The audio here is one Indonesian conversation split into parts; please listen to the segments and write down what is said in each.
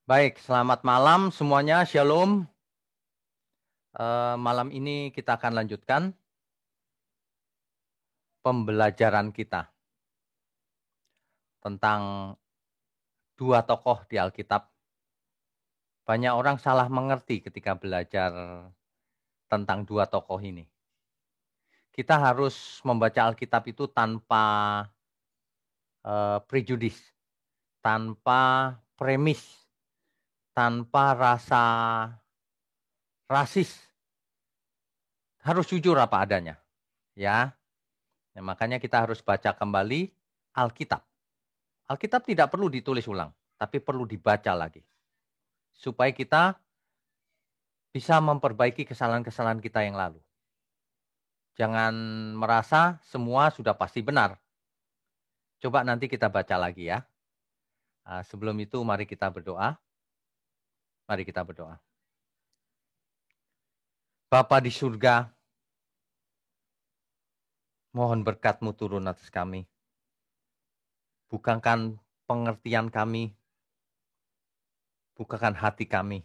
Baik, selamat malam semuanya, Shalom. Malam ini kita akan lanjutkan pembelajaran kita tentang dua tokoh di Alkitab. Banyak orang salah mengerti ketika belajar tentang dua tokoh ini. Kita harus membaca Alkitab itu tanpa prejudis, tanpa premis, tanpa rasa rasis. Harus jujur apa adanya, ya. Nah, makanya kita harus baca kembali Alkitab. Alkitab tidak perlu ditulis ulang, tapi perlu dibaca lagi. Supaya kita bisa memperbaiki kesalahan-kesalahan kita yang lalu. Jangan merasa semua sudah pasti benar. Coba nanti kita baca lagi ya. Sebelum itu mari kita berdoa. Mari kita berdoa. Bapa di surga, mohon berkat-Mu turun atas kami. Bukakan pengertian kami, bukakan hati kami,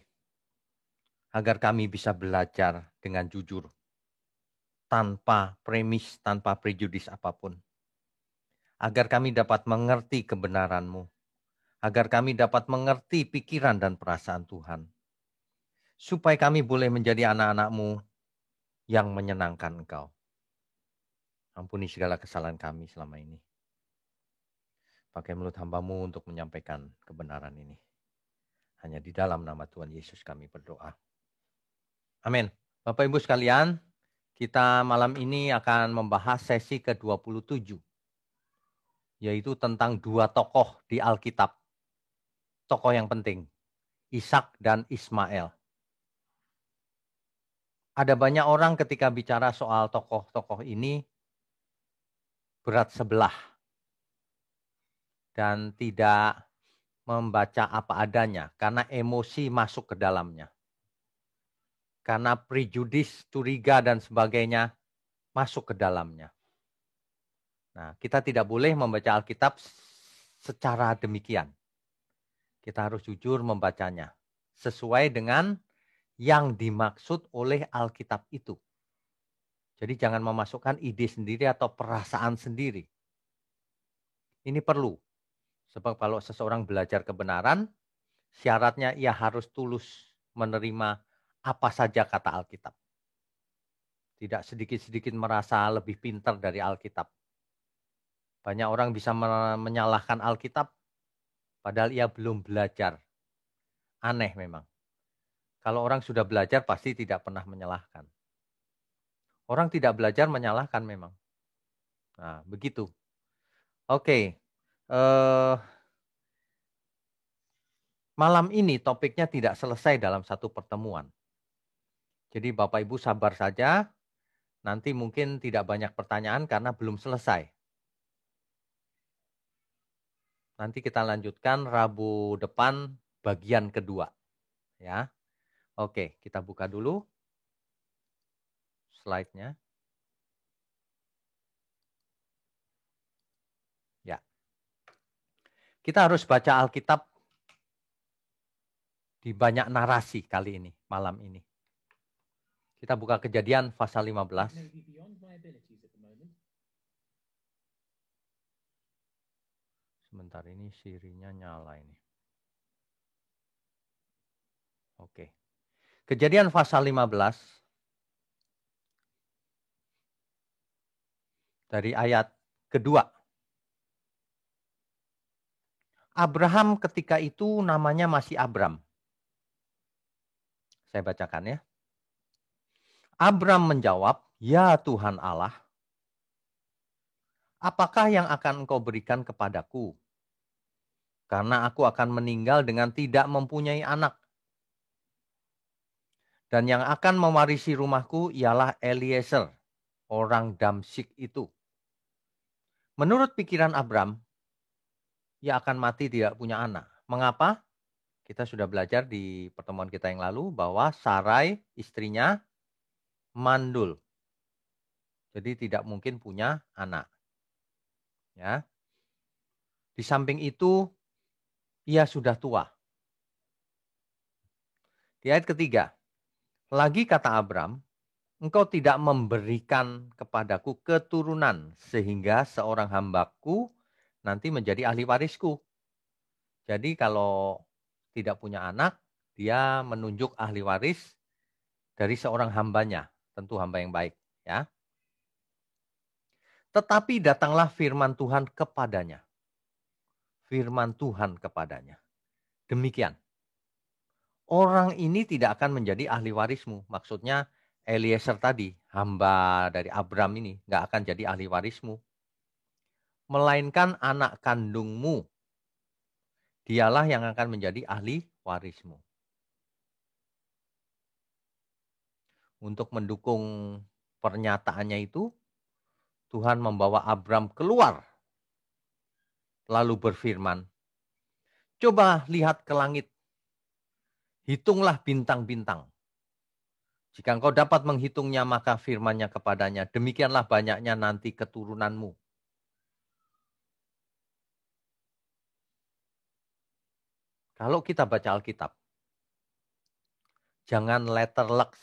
agar kami bisa belajar dengan jujur, tanpa premis, tanpa prejudis apapun. Agar kami dapat mengerti kebenaran-Mu, agar kami dapat mengerti pikiran dan perasaan Tuhan, supaya kami boleh menjadi anak-anak-Mu yang menyenangkan Engkau. Ampuni segala kesalahan kami selama ini. Pakai mulut hamba-Mu untuk menyampaikan kebenaran ini. Hanya di dalam nama Tuhan Yesus kami berdoa. Amin. Bapak Ibu sekalian, kita malam ini akan membahas sesi ke-27. Yaitu tentang dua tokoh di Alkitab. Tokoh yang penting, Ishak dan Ismail. Ada banyak orang ketika bicara soal tokoh-tokoh ini berat sebelah dan tidak membaca apa adanya karena emosi masuk ke dalamnya. Karena prejudis, curiga dan sebagainya masuk ke dalamnya. Nah, kita tidak boleh membaca Alkitab secara demikian. Kita harus jujur membacanya sesuai dengan yang dimaksud oleh Alkitab itu. Jadi jangan memasukkan ide sendiri atau perasaan sendiri. Ini perlu. Sebab kalau seseorang belajar kebenaran, syaratnya ia harus tulus menerima apa saja kata Alkitab. Tidak sedikit-sedikit merasa lebih pintar dari Alkitab. Banyak orang bisa menyalahkan Alkitab, padahal ia belum belajar. Aneh memang. Kalau orang sudah belajar pasti tidak pernah menyalahkan. Orang tidak belajar menyalahkan memang. Nah, begitu. Oke. Malam ini topiknya tidak selesai dalam satu pertemuan. Jadi Bapak Ibu sabar saja. Nanti mungkin tidak banyak pertanyaan karena belum selesai. Nanti kita lanjutkan Rabu depan bagian kedua. Ya. Oke, kita buka dulu slide-nya. Ya. Kita harus baca Alkitab di banyak narasi kali ini, malam ini. Kita buka Kejadian pasal 15. Sebentar ini sirinya nyala ini. Oke. Kejadian pasal 15 dari ayat kedua. Abraham ketika itu namanya masih Abram. Saya bacakan ya. Abram menjawab, "Ya Tuhan Allah, apakah yang akan Engkau berikan kepadaku? Karena aku akan meninggal dengan tidak mempunyai anak. Dan yang akan mewarisi rumahku ialah Eliezer, orang Damsyik itu." Menurut pikiran Abram, ia akan mati tidak punya anak. Mengapa? Kita sudah belajar di pertemuan kita yang lalu bahwa Sarai istrinya mandul. Jadi tidak mungkin punya anak. Ya. Di samping itu ia sudah tua. Di ayat ketiga, lagi kata Abram, engkau tidak memberikan kepadaku keturunan sehingga seorang hambaku nanti menjadi ahli warisku. Jadi kalau tidak punya anak, dia menunjuk ahli waris dari seorang hambanya, tentu hamba yang baik, ya. Tetapi datanglah firman Tuhan kepadanya. Firman Tuhan kepadanya. Demikian. Orang ini tidak akan menjadi ahli warismu. Maksudnya Eliezer tadi, hamba dari Abram ini, nggak akan jadi ahli warismu. Melainkan anak kandungmu. Dialah yang akan menjadi ahli warismu. Untuk mendukung pernyataannya itu, Tuhan membawa Abram keluar. Lalu berfirman, coba lihat ke langit. Hitunglah bintang-bintang. Jika engkau dapat menghitungnya, maka firman-Nya kepadanya, demikianlah banyaknya nanti keturunanmu. Kalau kita baca Alkitab, jangan letterlux.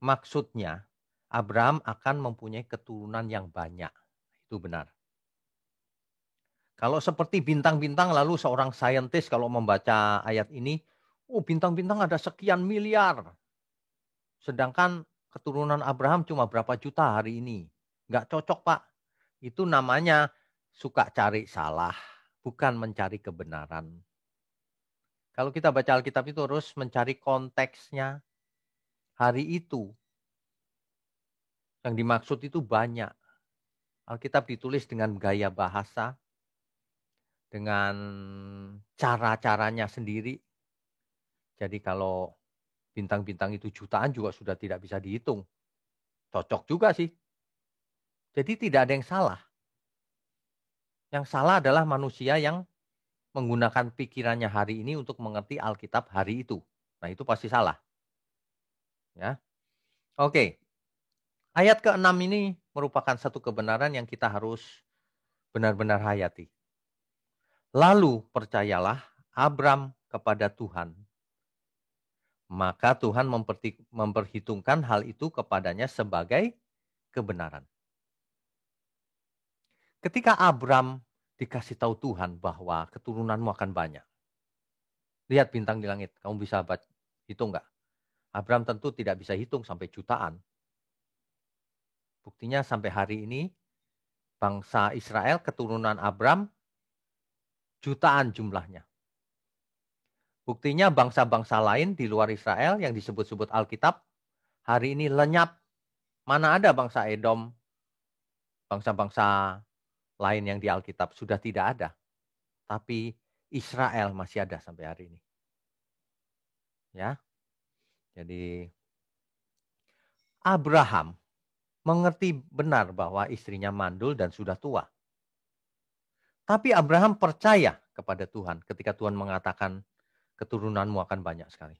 Maksudnya, Abraham akan mempunyai keturunan yang banyak. Itu benar. Kalau seperti bintang-bintang, lalu seorang saintis kalau membaca ayat ini, oh bintang-bintang ada sekian miliar. Sedangkan keturunan Abraham cuma berapa juta hari ini. Nggak cocok, Pak. Itu namanya suka cari salah, bukan mencari kebenaran. Kalau kita baca Alkitab itu harus mencari konteksnya. Hari itu, yang dimaksud itu banyak. Alkitab ditulis dengan gaya bahasa, dengan cara-caranya sendiri. Jadi kalau bintang-bintang itu jutaan juga sudah tidak bisa dihitung. Cocok juga sih. Jadi tidak ada yang salah. Yang salah adalah manusia yang menggunakan pikirannya hari ini untuk mengerti Alkitab hari itu. Nah, itu pasti salah. Ya. Oke. Ayat ke-6 ini merupakan satu kebenaran yang kita harus benar-benar hayati. Lalu percayalah Abram kepada Tuhan. Maka Tuhan memperhitungkan hal itu kepadanya sebagai kebenaran. Ketika Abram dikasih tahu Tuhan bahwa keturunanmu akan banyak. Lihat bintang di langit, kamu bisa hitung nggak? Abram tentu tidak bisa hitung sampai jutaan. Buktinya sampai hari ini bangsa Israel, keturunan Abram, jutaan jumlahnya. Buktinya bangsa-bangsa lain di luar Israel yang disebut-sebut Alkitab, hari ini lenyap. Mana ada bangsa Edom, bangsa-bangsa lain yang di Alkitab sudah tidak ada. Tapi Israel masih ada sampai hari ini. Ya. Jadi Abraham mengerti benar bahwa istrinya mandul dan sudah tua. Tapi Abraham percaya kepada Tuhan ketika Tuhan mengatakan keturunanmu akan banyak sekali.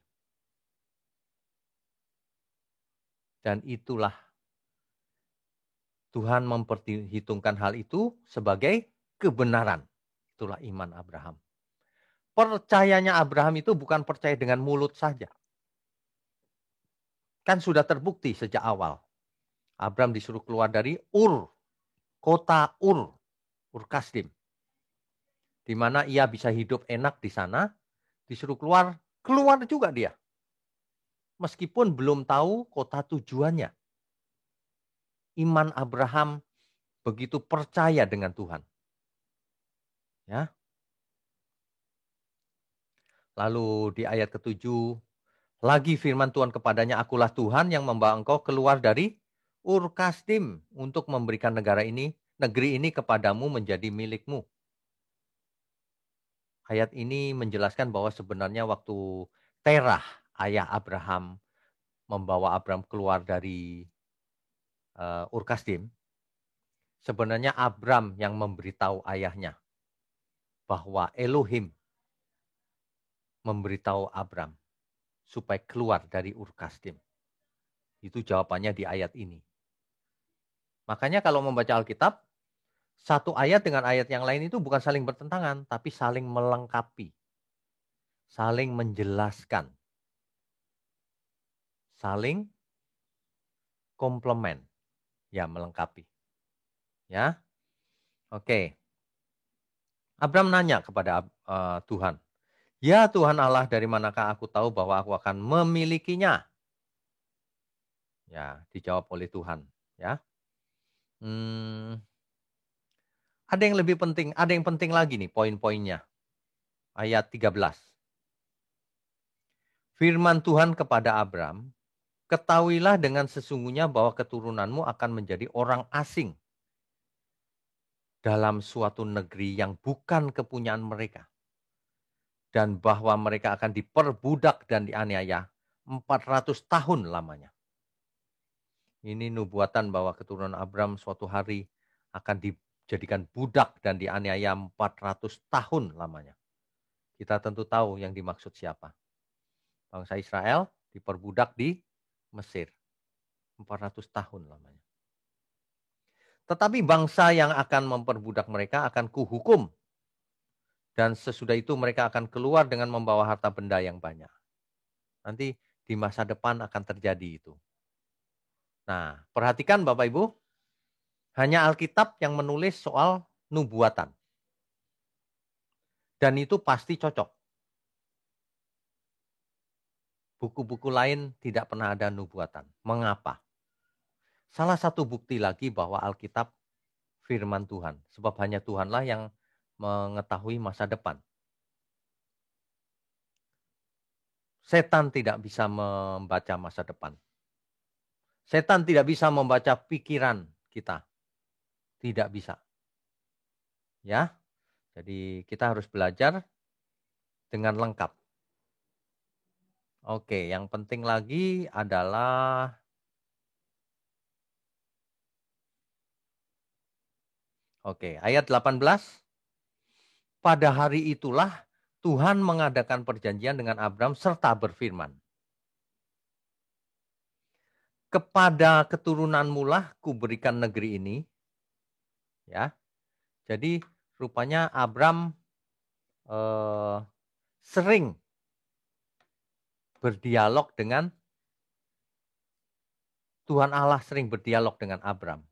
Dan itulah Tuhan memperhitungkan hal itu sebagai kebenaran. Itulah iman Abraham. Percayanya Abraham itu bukan percaya dengan mulut saja. Kan sudah terbukti sejak awal. Abraham disuruh keluar dari kota Ur Kasdim. Di mana ia bisa hidup enak di sana, disuruh keluar juga dia. Meskipun belum tahu kota tujuannya. Iman Abraham begitu percaya dengan Tuhan. Ya. Lalu di ayat ke-7, lagi firman Tuhan kepadanya, akulah Tuhan yang membawa engkau keluar dari Ur Kasdim untuk memberikan negeri ini kepadamu menjadi milikmu. Ayat ini menjelaskan bahwa sebenarnya waktu Terah, ayah Abraham, membawa Abraham keluar dari Ur Kasdim, sebenarnya Abraham yang memberitahu ayahnya bahwa Elohim memberitahu Abraham supaya keluar dari Ur Kasdim. Itu jawabannya di ayat ini. Makanya kalau membaca Alkitab, satu ayat dengan ayat yang lain itu bukan saling bertentangan, tapi saling melengkapi. Saling menjelaskan. saling komplement, ya melengkapi. Ya, oke. Abram nanya kepada Tuhan, ya Tuhan Allah, dari manakah aku tahu bahwa aku akan memilikinya? Ya, dijawab oleh Tuhan. Ya, ada yang lebih penting, ada yang penting lagi nih poin-poinnya. Ayat 13. Firman Tuhan kepada Abram, ketahuilah dengan sesungguhnya bahwa keturunanmu akan menjadi orang asing dalam suatu negeri yang bukan kepunyaan mereka. Dan bahwa mereka akan diperbudak dan dianiaya 400 tahun lamanya. Ini nubuatan bahwa keturunan Abram suatu hari akan dijadikan budak dan dianiaya 400 tahun lamanya. Kita tentu tahu yang dimaksud siapa. Bangsa Israel diperbudak di Mesir. 400 tahun lamanya. Tetapi bangsa yang akan memperbudak mereka akan kuhukum. Dan sesudah itu mereka akan keluar dengan membawa harta benda yang banyak. Nanti di masa depan akan terjadi itu. Nah, perhatikan Bapak Ibu, hanya Alkitab yang menulis soal nubuatan. Dan itu pasti cocok. Buku-buku lain tidak pernah ada nubuatan. Mengapa? Salah satu bukti lagi bahwa Alkitab firman Tuhan. Sebab hanya Tuhanlah yang mengetahui masa depan. Setan tidak bisa membaca masa depan. Setan tidak bisa membaca pikiran kita. Tidak bisa. Ya. Jadi kita harus belajar dengan lengkap. Oke, yang penting lagi adalah ayat 18. Pada hari itulah Tuhan mengadakan perjanjian dengan Abram serta berfirman, kepada keturunanmu lah kuberikan negeri ini. Ya. Jadi rupanya Abram sering berdialog dengan Tuhan Allah, sering berdialog dengan Abram.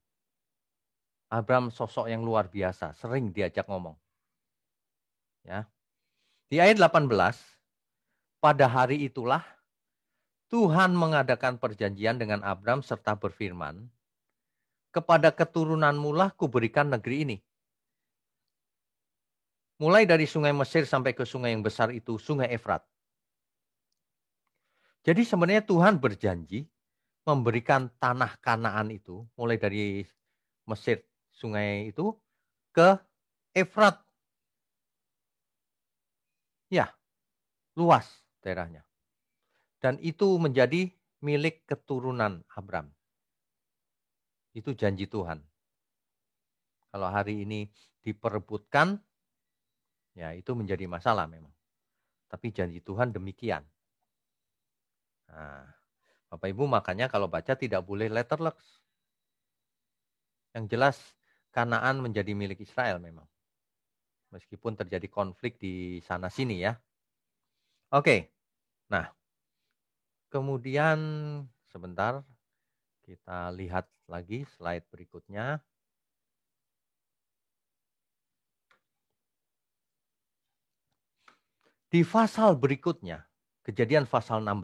Abram sosok yang luar biasa, sering diajak ngomong. Ya. Di ayat 18, pada hari itulah Tuhan mengadakan perjanjian dengan Abram serta berfirman, kepada keturunanmu lah kuberikan negeri ini. Mulai dari sungai Mesir sampai ke sungai yang besar itu, sungai Efrat. Jadi sebenarnya Tuhan berjanji memberikan tanah Kanaan itu, mulai dari Mesir, sungai itu, ke Efrat. Ya, luas daerahnya. Dan itu menjadi milik keturunan Abram. Itu janji Tuhan. Kalau hari ini diperebutkan, ya itu menjadi masalah memang. Tapi janji Tuhan demikian. Nah, Bapak Ibu makanya kalau baca tidak boleh letterless. Yang jelas Kanaan menjadi milik Israel memang. Meskipun terjadi konflik di sana sini ya. Oke. Nah, kemudian sebentar kita lihat lagi slide berikutnya. Di pasal berikutnya, Kejadian pasal 16.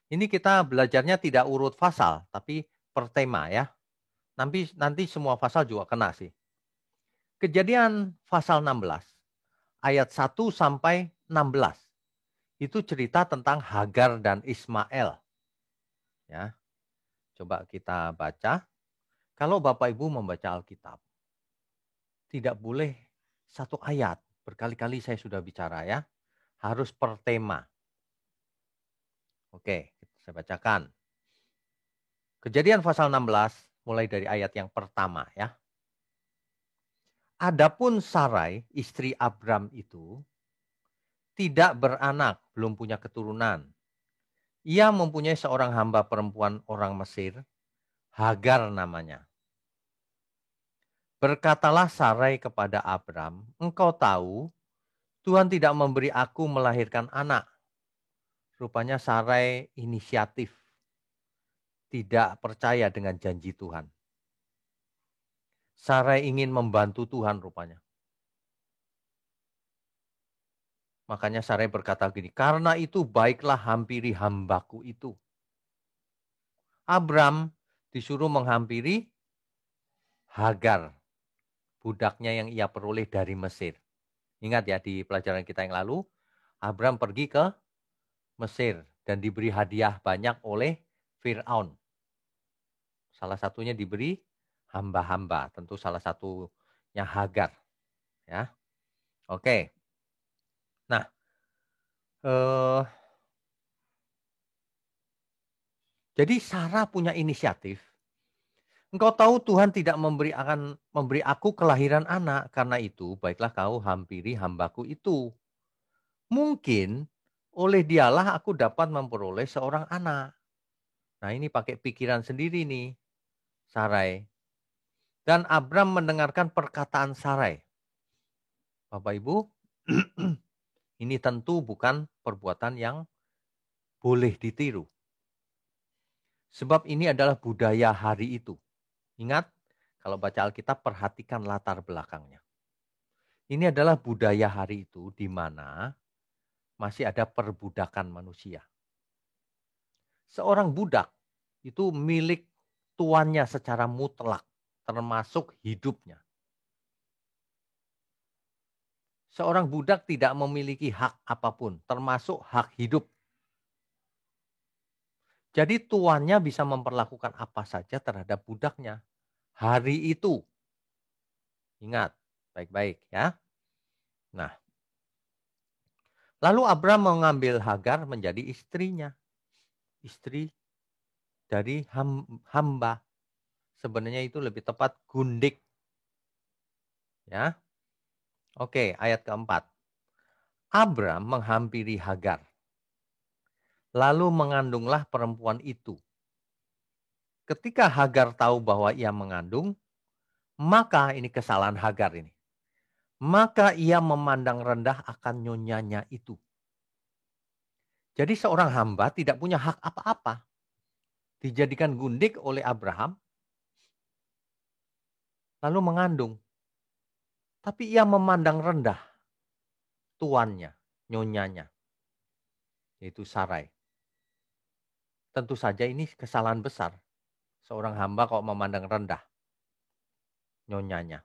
Ini kita belajarnya tidak urut pasal, tapi per tema ya. Nanti semua pasal juga kena sih. Kejadian pasal 16, ayat 1 sampai 16. Itu cerita tentang Hagar dan Ismail. Ya. Coba kita baca. Kalau Bapak Ibu membaca Alkitab, tidak boleh satu ayat. Berkali-kali saya sudah bicara ya. Harus per tema. Oke, saya bacakan. Kejadian pasal 16, mulai dari ayat yang pertama ya. Adapun Sarai, istri Abram itu, tidak beranak, belum punya keturunan. Ia mempunyai seorang hamba perempuan orang Mesir, Hagar namanya. Berkatalah Sarai kepada Abram, engkau tahu Tuhan tidak memberi aku melahirkan anak. Rupanya Sarai inisiatif, tidak percaya dengan janji Tuhan. Sarai ingin membantu Tuhan rupanya. Makanya Sarai berkata gini, karena itu baiklah hampiri hambaku itu. Abram disuruh menghampiri Hagar, budaknya yang ia peroleh dari Mesir. Ingat ya, di pelajaran kita yang lalu, Abram pergi ke Mesir dan diberi hadiah banyak oleh Fir'aun. Salah satunya diberi hamba-hamba, tentu salah satunya Hagar. Ya, oke. Nah, jadi Sarah punya inisiatif. Engkau tahu Tuhan tidak akan memberi aku kelahiran anak, karena itu baiklah kau hampiri hambaku itu. Mungkin oleh dialah aku dapat memperoleh seorang anak. Nah, ini pakai pikiran sendiri nih, Sarai. Dan Abram mendengarkan perkataan Sarai. Bapak Ibu, ini tentu bukan perbuatan yang boleh ditiru. Sebab ini adalah budaya hari itu. Ingat, kalau baca Alkitab perhatikan latar belakangnya. Ini adalah budaya hari itu di mana masih ada perbudakan manusia. Seorang budak itu milik tuannya secara mutlak, termasuk hidupnya. Seorang budak tidak memiliki hak apapun, termasuk hak hidup. Jadi tuannya bisa memperlakukan apa saja terhadap budaknya. Hari itu. Ingat, baik-baik ya. Nah, lalu Abram mengambil Hagar menjadi istrinya. Istri dari hamba. Sebenarnya itu lebih tepat gundik. Ya. Oke, ayat keempat. Abram menghampiri Hagar. Lalu mengandunglah perempuan itu. Ketika Hagar tahu bahwa ia mengandung, maka ini kesalahan Hagar ini. Maka ia memandang rendah akan nyonyanya itu. Jadi seorang hamba tidak punya hak apa-apa. Dijadikan gundik oleh Abraham, lalu mengandung. Tapi ia memandang rendah tuannya, nyonyanya, yaitu Sarai. Tentu saja ini kesalahan besar. Seorang hamba kok memandang rendah nyonyanya.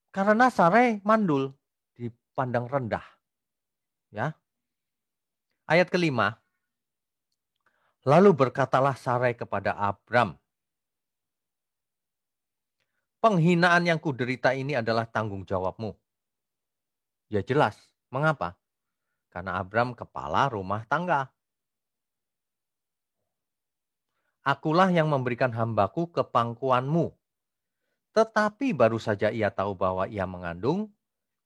Karena Sarai mandul, dipandang rendah. Ya. Ayat kelima. Lalu berkatalah Sarai kepada Abram, penghinaan yang kuderita ini adalah tanggung jawabmu. Ya jelas, mengapa? Karena Abram kepala rumah tangga. Akulah yang memberikan hambaku ke pangkuanmu. Tetapi baru saja ia tahu bahwa ia mengandung,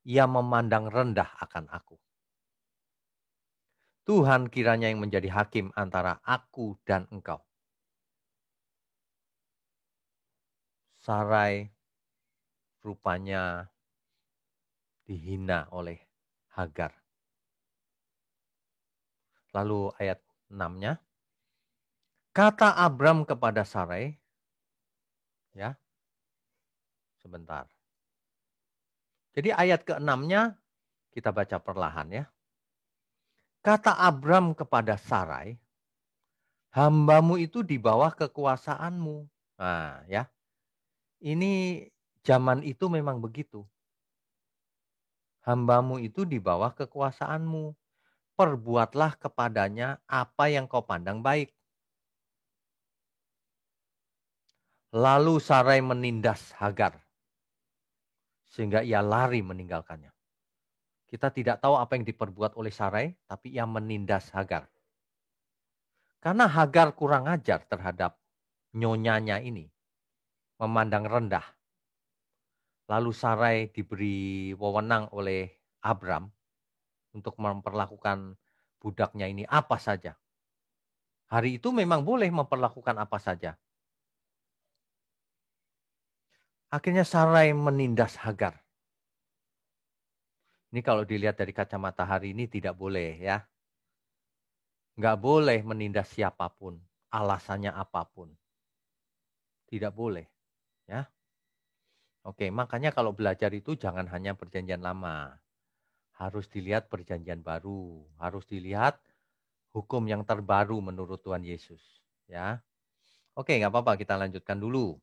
ia memandang rendah akan aku. Tuhan kiranya yang menjadi hakim antara aku dan engkau. Sarai rupanya dihina oleh Hagar. Lalu ayat 6-nya. Kata Abram kepada Sarai, ya, sebentar. Jadi ayat ke-6-nya kita baca perlahan ya. Kata Abram kepada Sarai, hambamu itu di bawah kekuasaanmu. Nah ya, ini zaman itu memang begitu. Hambamu itu di bawah kekuasaanmu. Perbuatlah kepadanya apa yang kau pandang baik. Lalu Sarai menindas Hagar, sehingga ia lari meninggalkannya. Kita tidak tahu apa yang diperbuat oleh Sarai, tapi ia menindas Hagar. Karena Hagar kurang ajar terhadap nyonyanya ini, memandang rendah. Lalu Sarai diberi wewenang oleh Abram untuk memperlakukan budaknya ini apa saja. Hari itu memang boleh memperlakukan apa saja. Akhirnya Sarai menindas Hagar. Ini kalau dilihat dari kacamata hari ini tidak boleh ya. Nggak boleh menindas siapapun, alasannya apapun. Tidak boleh, ya. Oke, makanya kalau belajar itu jangan hanya perjanjian lama. Harus dilihat perjanjian baru, harus dilihat hukum yang terbaru menurut Tuhan Yesus, ya. Oke, nggak apa-apa, kita lanjutkan dulu.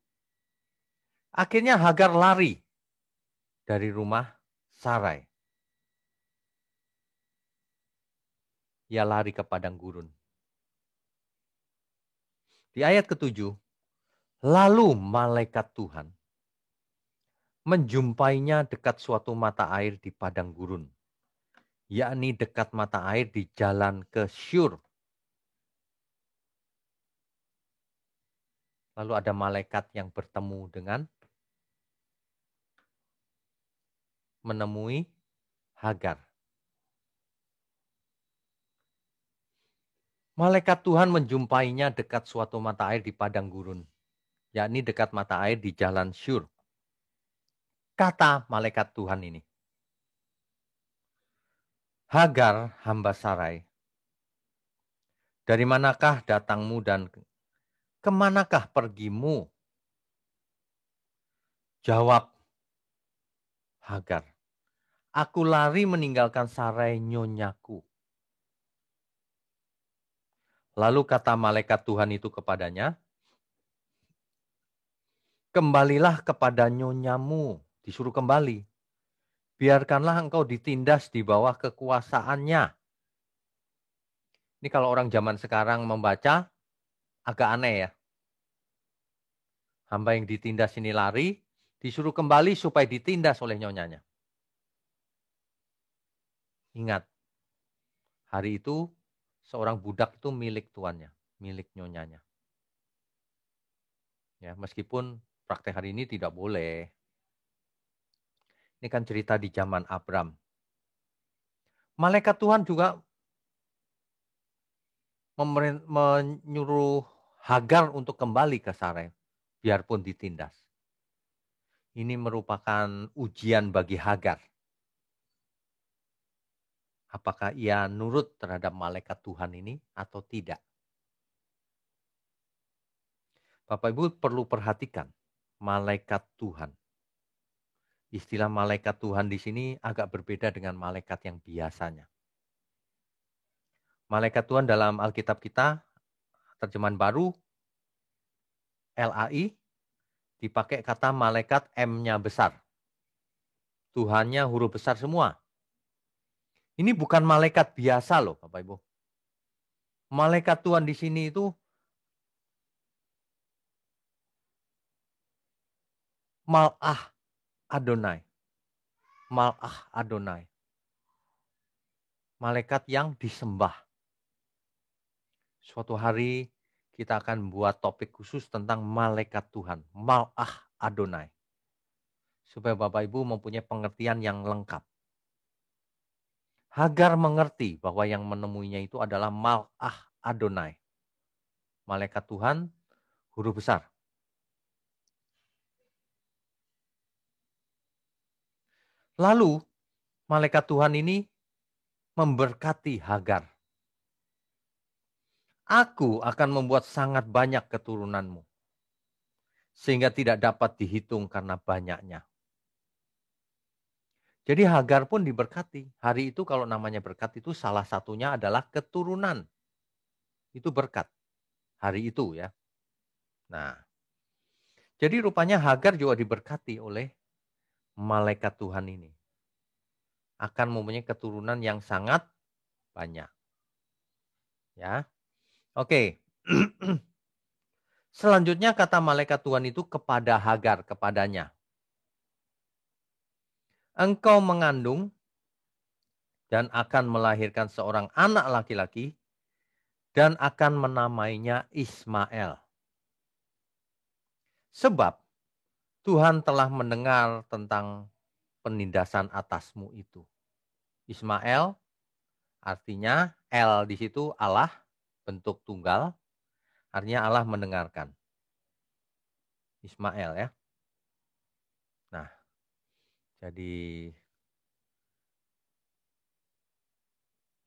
Akhirnya Hagar lari dari rumah Sarai. Ia lari ke padang gurun. Di ayat ke-7, lalu malaikat Tuhan menjumpainya dekat suatu mata air di padang gurun, yakni dekat mata air di jalan ke Syur. Lalu ada malaikat yang bertemu dengan menemui Hagar. Malaikat Tuhan menjumpainya dekat suatu mata air di padang gurun, yakni dekat mata air di jalan Syur. Kata malaikat Tuhan ini, Hagar, hamba Sarai, dari manakah datangmu dan kemanakah pergimu? Jawab Hagar, aku lari meninggalkan Sarai nyonyaku. Lalu kata malaikat Tuhan itu kepadanya, kembalilah kepada nyonyamu, disuruh kembali. Biarkanlah engkau ditindas di bawah kekuasaannya. Ini kalau orang zaman sekarang membaca, agak aneh ya. Hamba yang ditindas ini lari, disuruh kembali supaya ditindas oleh nyonyanya. Ingat, hari itu seorang budak itu milik tuannya, milik nyonyanya. Ya, meskipun praktek hari ini tidak boleh. Ini kan cerita di zaman Abram. Malaikat Tuhan juga menyuruh Hagar untuk kembali ke Sarai, biarpun ditindas. Ini merupakan ujian bagi Hagar. Apakah ia nurut terhadap malaikat Tuhan ini atau tidak? Bapak Ibu perlu perhatikan malaikat Tuhan. Istilah malaikat Tuhan di sini agak berbeda dengan malaikat yang biasanya. Malaikat Tuhan dalam Alkitab kita, terjemahan baru, LAI, dipakai kata malaikat M-nya besar. Tuhannya huruf besar semua. Ini bukan malaikat biasa loh Bapak Ibu. Malaikat Tuhan di sini itu Mal'ah Adonai. Mal'ah Adonai. Malaikat yang disembah. Suatu hari kita akan buat topik khusus tentang malaikat Tuhan. Mal'ah Adonai. Supaya Bapak Ibu mempunyai pengertian yang lengkap. Hagar mengerti bahwa yang menemuinya itu adalah Mal'ah Adonai. Malaikat Tuhan huruf besar. Lalu malaikat Tuhan ini memberkati Hagar. Aku akan membuat sangat banyak keturunanmu. Sehingga tidak dapat dihitung karena banyaknya. Jadi Hagar pun diberkati. Hari itu kalau namanya berkat itu salah satunya adalah keturunan. Itu berkat. Hari itu ya. Nah, jadi rupanya Hagar juga diberkati oleh malaikat Tuhan ini. Akan mempunyai keturunan yang sangat banyak. Ya. Oke. Selanjutnya kata malaikat Tuhan itu kepada Hagar, kepadanya. Engkau mengandung dan akan melahirkan seorang anak laki-laki dan akan menamainya Ismail. Sebab Tuhan telah mendengar tentang penindasan atasmu itu. Ismail artinya El di situ Allah, bentuk tunggal, artinya Allah mendengarkan. Ismail ya. Nah, jadi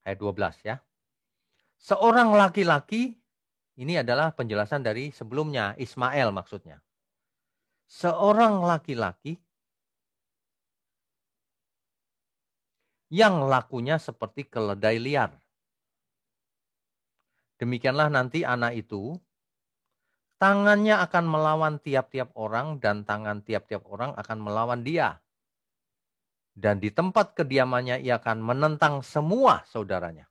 ayat 12 ya. Seorang laki-laki, ini adalah penjelasan dari sebelumnya, Ismail maksudnya. Seorang laki-laki yang lakunya seperti keledai liar. Demikianlah nanti anak itu, tangannya akan melawan tiap-tiap orang dan tangan tiap-tiap orang akan melawan dia. Dan di tempat kediamannya ia akan menentang semua saudaranya.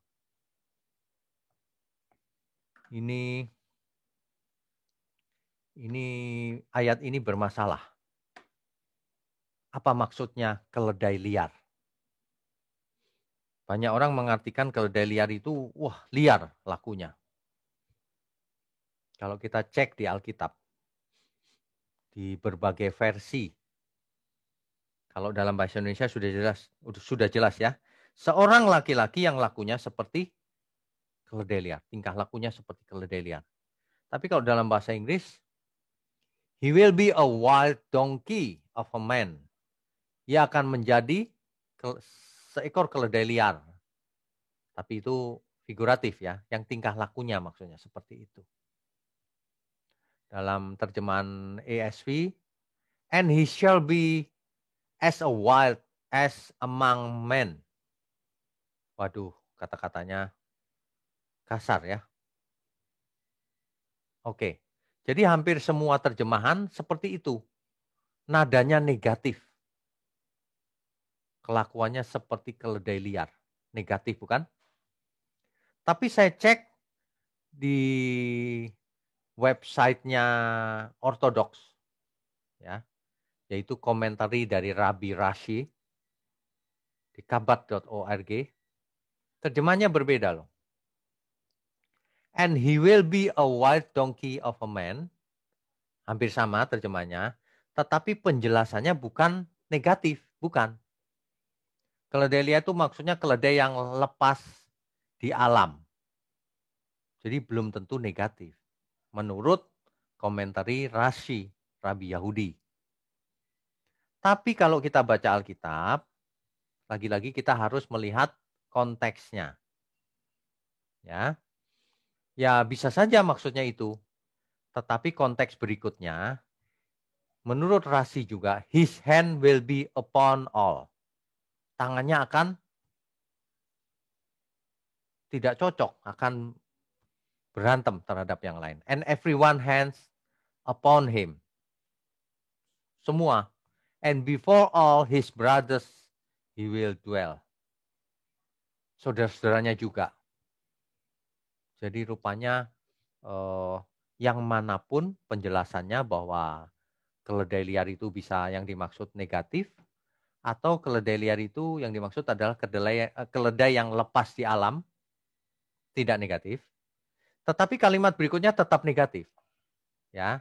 Ini ayat ini bermasalah. Apa maksudnya keledai liar? Banyak orang mengartikan keledai liar itu, wah liar lakunya. Kalau kita cek di Alkitab, di berbagai versi, kalau dalam bahasa Indonesia sudah jelas ya. Seorang laki-laki yang lakunya seperti keledai liar, tingkah lakunya seperti keledai liar. Tapi kalau dalam bahasa Inggris, he will be a wild donkey of a man. Ia akan menjadi seekor keledai liar. Tapi itu figuratif ya, yang tingkah lakunya maksudnya seperti itu. Dalam terjemahan ESV, and he shall be as a wild as among men. Waduh, kata-katanya kasar ya. Oke, jadi hampir semua terjemahan seperti itu. Nadanya negatif. Kelakuannya seperti keledai liar. Negatif bukan? Tapi saya cek di websitenya Ortodoks, ya, yaitu komentari dari Rabbi Rashi di kabat.org. Terjemahnya berbeda loh. And he will be a wild donkey of a man. Hampir sama terjemahnya. Tetapi penjelasannya bukan negatif. Bukan. Keledai liar itu maksudnya keledai yang lepas di alam. Jadi belum tentu negatif. Menurut komentari Rashi, Rabi Yahudi. Tapi kalau kita baca Alkitab, lagi-lagi kita harus melihat konteksnya. Ya bisa saja maksudnya itu. Tetapi konteks berikutnya, menurut Rashi juga, his hand will be upon all. Tangannya akan tidak cocok, akan berantem terhadap yang lain. And everyone hands upon him. Semua. And before all his brothers he will dwell. Saudara-saudaranya juga. Jadi rupanya yang manapun penjelasannya bahwa keledai liar itu bisa yang dimaksud negatif, atau keledai liar itu yang dimaksud adalah keledai yang lepas di alam, tidak negatif. Tetapi kalimat berikutnya tetap negatif. Ya.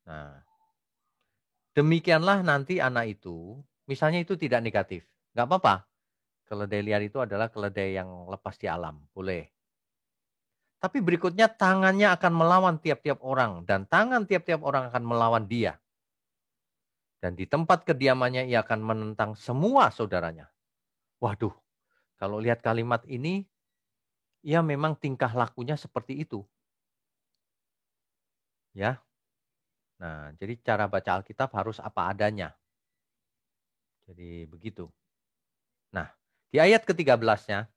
Nah, demikianlah nanti anak itu, misalnya itu tidak negatif. Nggak apa-apa. Keledai liar itu adalah keledai yang lepas di alam. Boleh. Tapi berikutnya tangannya akan melawan tiap-tiap orang. Dan tangan tiap-tiap orang akan melawan dia. Dan di tempat kediamannya ia akan menentang semua saudaranya. Waduh, kalau lihat kalimat ini, ya memang tingkah lakunya seperti itu. Ya. Nah, jadi cara baca Alkitab harus apa adanya. Jadi begitu. Nah, di ayat ke-13-nya,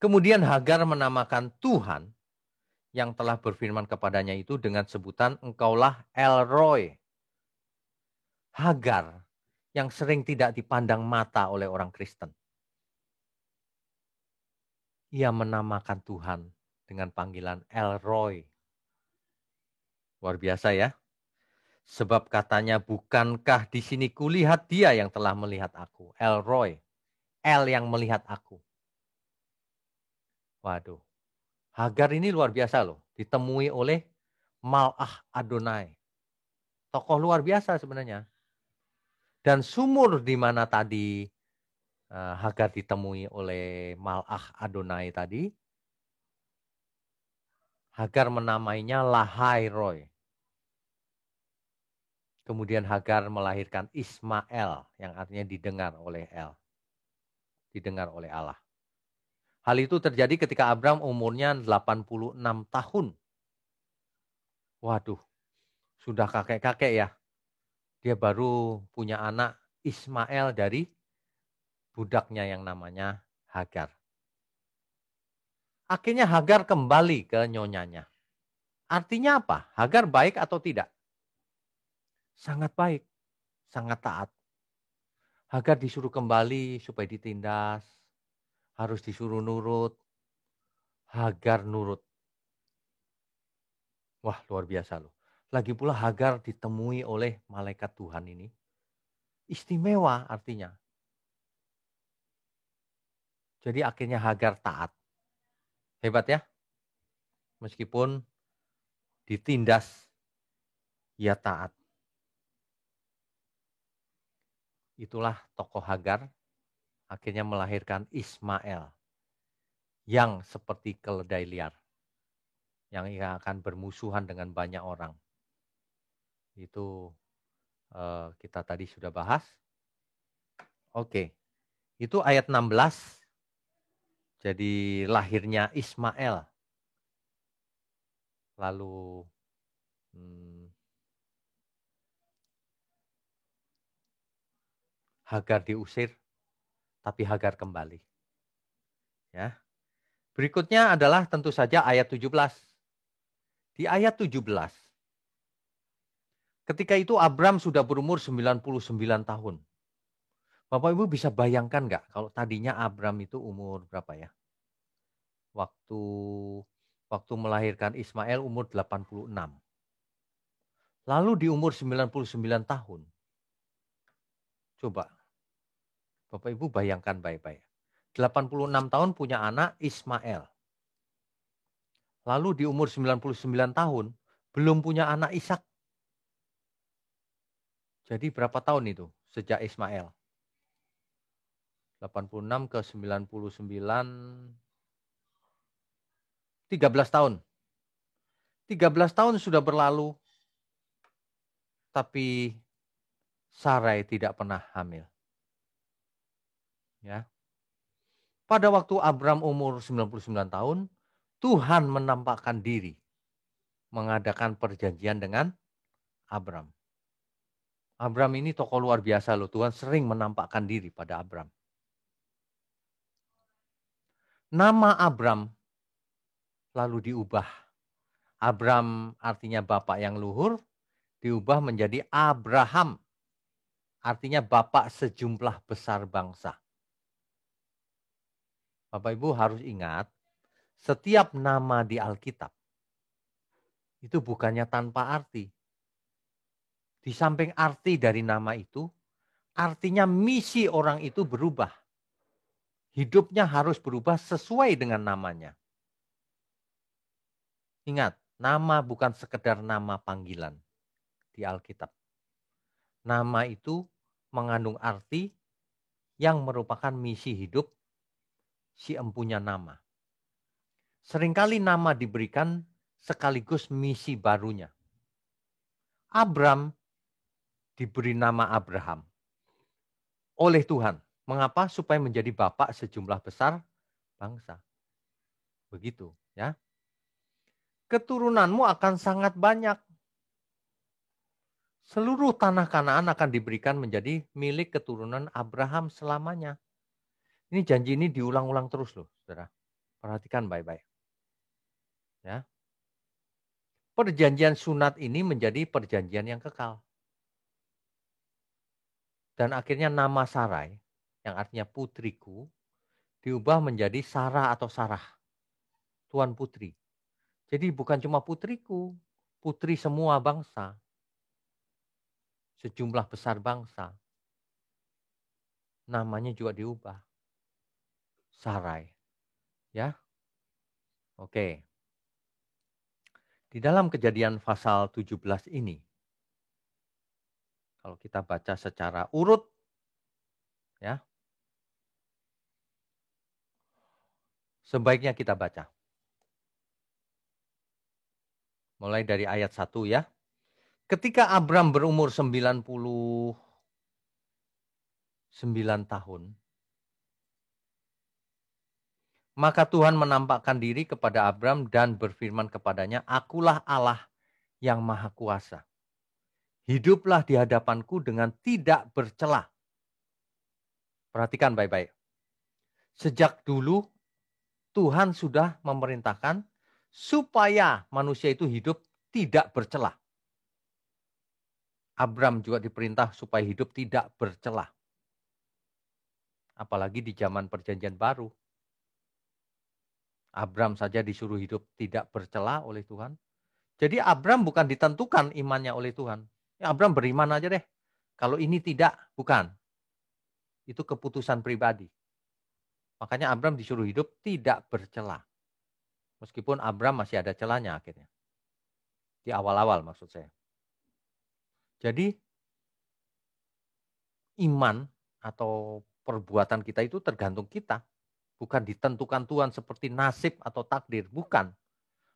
kemudian Hagar menamakan Tuhan yang telah berfirman kepadanya itu dengan sebutan engkaulah El Roy. Hagar yang sering tidak dipandang mata oleh orang Kristen. Ia menamakan Tuhan dengan panggilan El Roy. Luar biasa ya. Sebab katanya, bukankah di sini kulihat dia yang telah melihat aku. El Roy. El yang melihat aku. Waduh. Hagar ini luar biasa loh. Ditemui oleh Mal'ah Adonai. Tokoh luar biasa sebenarnya. Dan sumur di mana tadi Hagar ditemui oleh Mal'ah Adonai tadi, Hagar menamainya Lahai Roy. Kemudian Hagar melahirkan Ismail yang artinya didengar oleh El. Didengar oleh Allah. Hal itu terjadi ketika Abram umurnya 86 tahun. Waduh, sudah kakek-kakek ya. Dia baru punya anak Ismail dari budaknya yang namanya Hagar. Akhirnya Hagar kembali ke nyonyanya. Artinya apa? Hagar baik atau tidak? Sangat baik, sangat taat. Hagar disuruh kembali supaya ditindas, harus disuruh nurut. Hagar nurut. Wah, luar biasa loh. Lagi pula Hagar ditemui oleh malaikat Tuhan ini. Istimewa artinya. Jadi akhirnya Hagar taat. Hebat ya. Meskipun ditindas, ia taat. Itulah tokoh Hagar akhirnya melahirkan Ismail yang seperti keledai liar. Yang ia akan bermusuhan dengan banyak orang. Itu kita tadi sudah bahas. Oke, itu ayat 16. Jadi lahirnya Ismail. Lalu Hagar diusir, tapi Hagar kembali. Ya. Berikutnya adalah tentu saja ayat 17. Di ayat 17, ketika itu Abram sudah berumur 99 tahun. Bapak Ibu bisa bayangkan nggak kalau tadinya Abram itu umur berapa ya? Waktu melahirkan Ismail umur 86. Lalu di umur 99 tahun. Coba Bapak Ibu bayangkan baik-baik. 86 tahun punya anak Ismail. Lalu di umur 99 tahun belum punya anak Ishak. Jadi berapa tahun itu sejak Ismail? 86 ke 99, 13 tahun. 13 tahun sudah berlalu, tapi Sarai tidak pernah hamil. Ya. Pada waktu Abram umur 99 tahun, Tuhan menampakkan diri, mengadakan perjanjian dengan Abram. Abram ini tokoh luar biasa loh, Tuhan sering menampakkan diri pada Abram. Nama Abram lalu diubah. Abram artinya bapak yang luhur, diubah menjadi Abraham. Artinya bapak sejumlah besar bangsa. Bapak Ibu harus ingat, setiap nama di Alkitab itu bukannya tanpa arti. Di samping arti dari nama itu, artinya misi orang itu berubah. Hidupnya harus berubah sesuai dengan namanya. Ingat, nama bukan sekedar nama panggilan di Alkitab. Nama itu mengandung arti yang merupakan misi hidup si empunya nama. Seringkali nama diberikan sekaligus misi barunya. Abram diberi nama Abraham oleh Tuhan. Mengapa? Supaya menjadi bapak sejumlah besar bangsa. Begitu ya. Keturunanmu akan sangat banyak. Seluruh tanah Kanaan akan diberikan menjadi milik keturunan Abraham selamanya. Ini janji ini diulang-ulang terus loh, saudara. Perhatikan baik-baik. Ya. Perjanjian sunat ini menjadi perjanjian yang kekal. Dan akhirnya nama Sarai, yang artinya putriku, diubah menjadi Sarah atau Sarah, Tuan Putri. Jadi bukan cuma putriku, putri semua bangsa, sejumlah besar bangsa. Namanya juga diubah. Sarai. Ya. Oke. Di dalam Kejadian pasal 17 ini, kalau kita baca secara urut, ya, sebaiknya kita baca. Mulai dari ayat 1 ya. Ketika Abram berumur 99 tahun, Maka Tuhan menampakkan diri kepada Abram dan berfirman kepadanya, "Akulah Allah yang Maha Kuasa. Hiduplah di hadapanku dengan tidak bercela." Perhatikan baik-baik. Sejak dulu Tuhan sudah memerintahkan supaya manusia itu hidup tidak bercela. Abram juga diperintah supaya hidup tidak bercela. Apalagi di zaman perjanjian baru. Abram saja disuruh hidup tidak bercela oleh Tuhan. Jadi Abram bukan ditentukan imannya oleh Tuhan. Ya Abram beriman aja deh. Kalau ini tidak, bukan. Itu keputusan pribadi. Makanya Abram disuruh hidup tidak bercela. Meskipun Abram masih ada celanya akhirnya. Di awal-awal maksud saya. Jadi iman atau perbuatan kita itu tergantung kita. Bukan ditentukan Tuhan seperti nasib atau takdir. Bukan.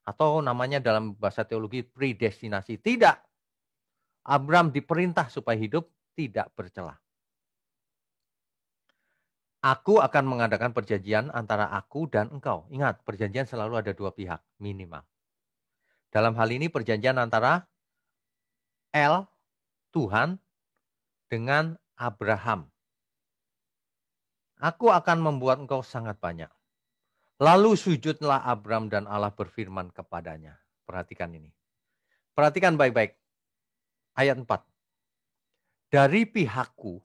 Atau namanya dalam bahasa teologi predestinasi. Tidak. Abram diperintah supaya hidup tidak bercela. Aku akan mengadakan perjanjian antara aku dan engkau. Ingat, perjanjian selalu ada dua pihak minimal. Dalam hal ini perjanjian antara Tuhan dengan Abraham. Aku akan membuat engkau sangat banyak. Lalu sujudlah Abram dan Allah berfirman kepadanya. Perhatikan ini. Perhatikan baik-baik. Ayat 4. Dari pihakku.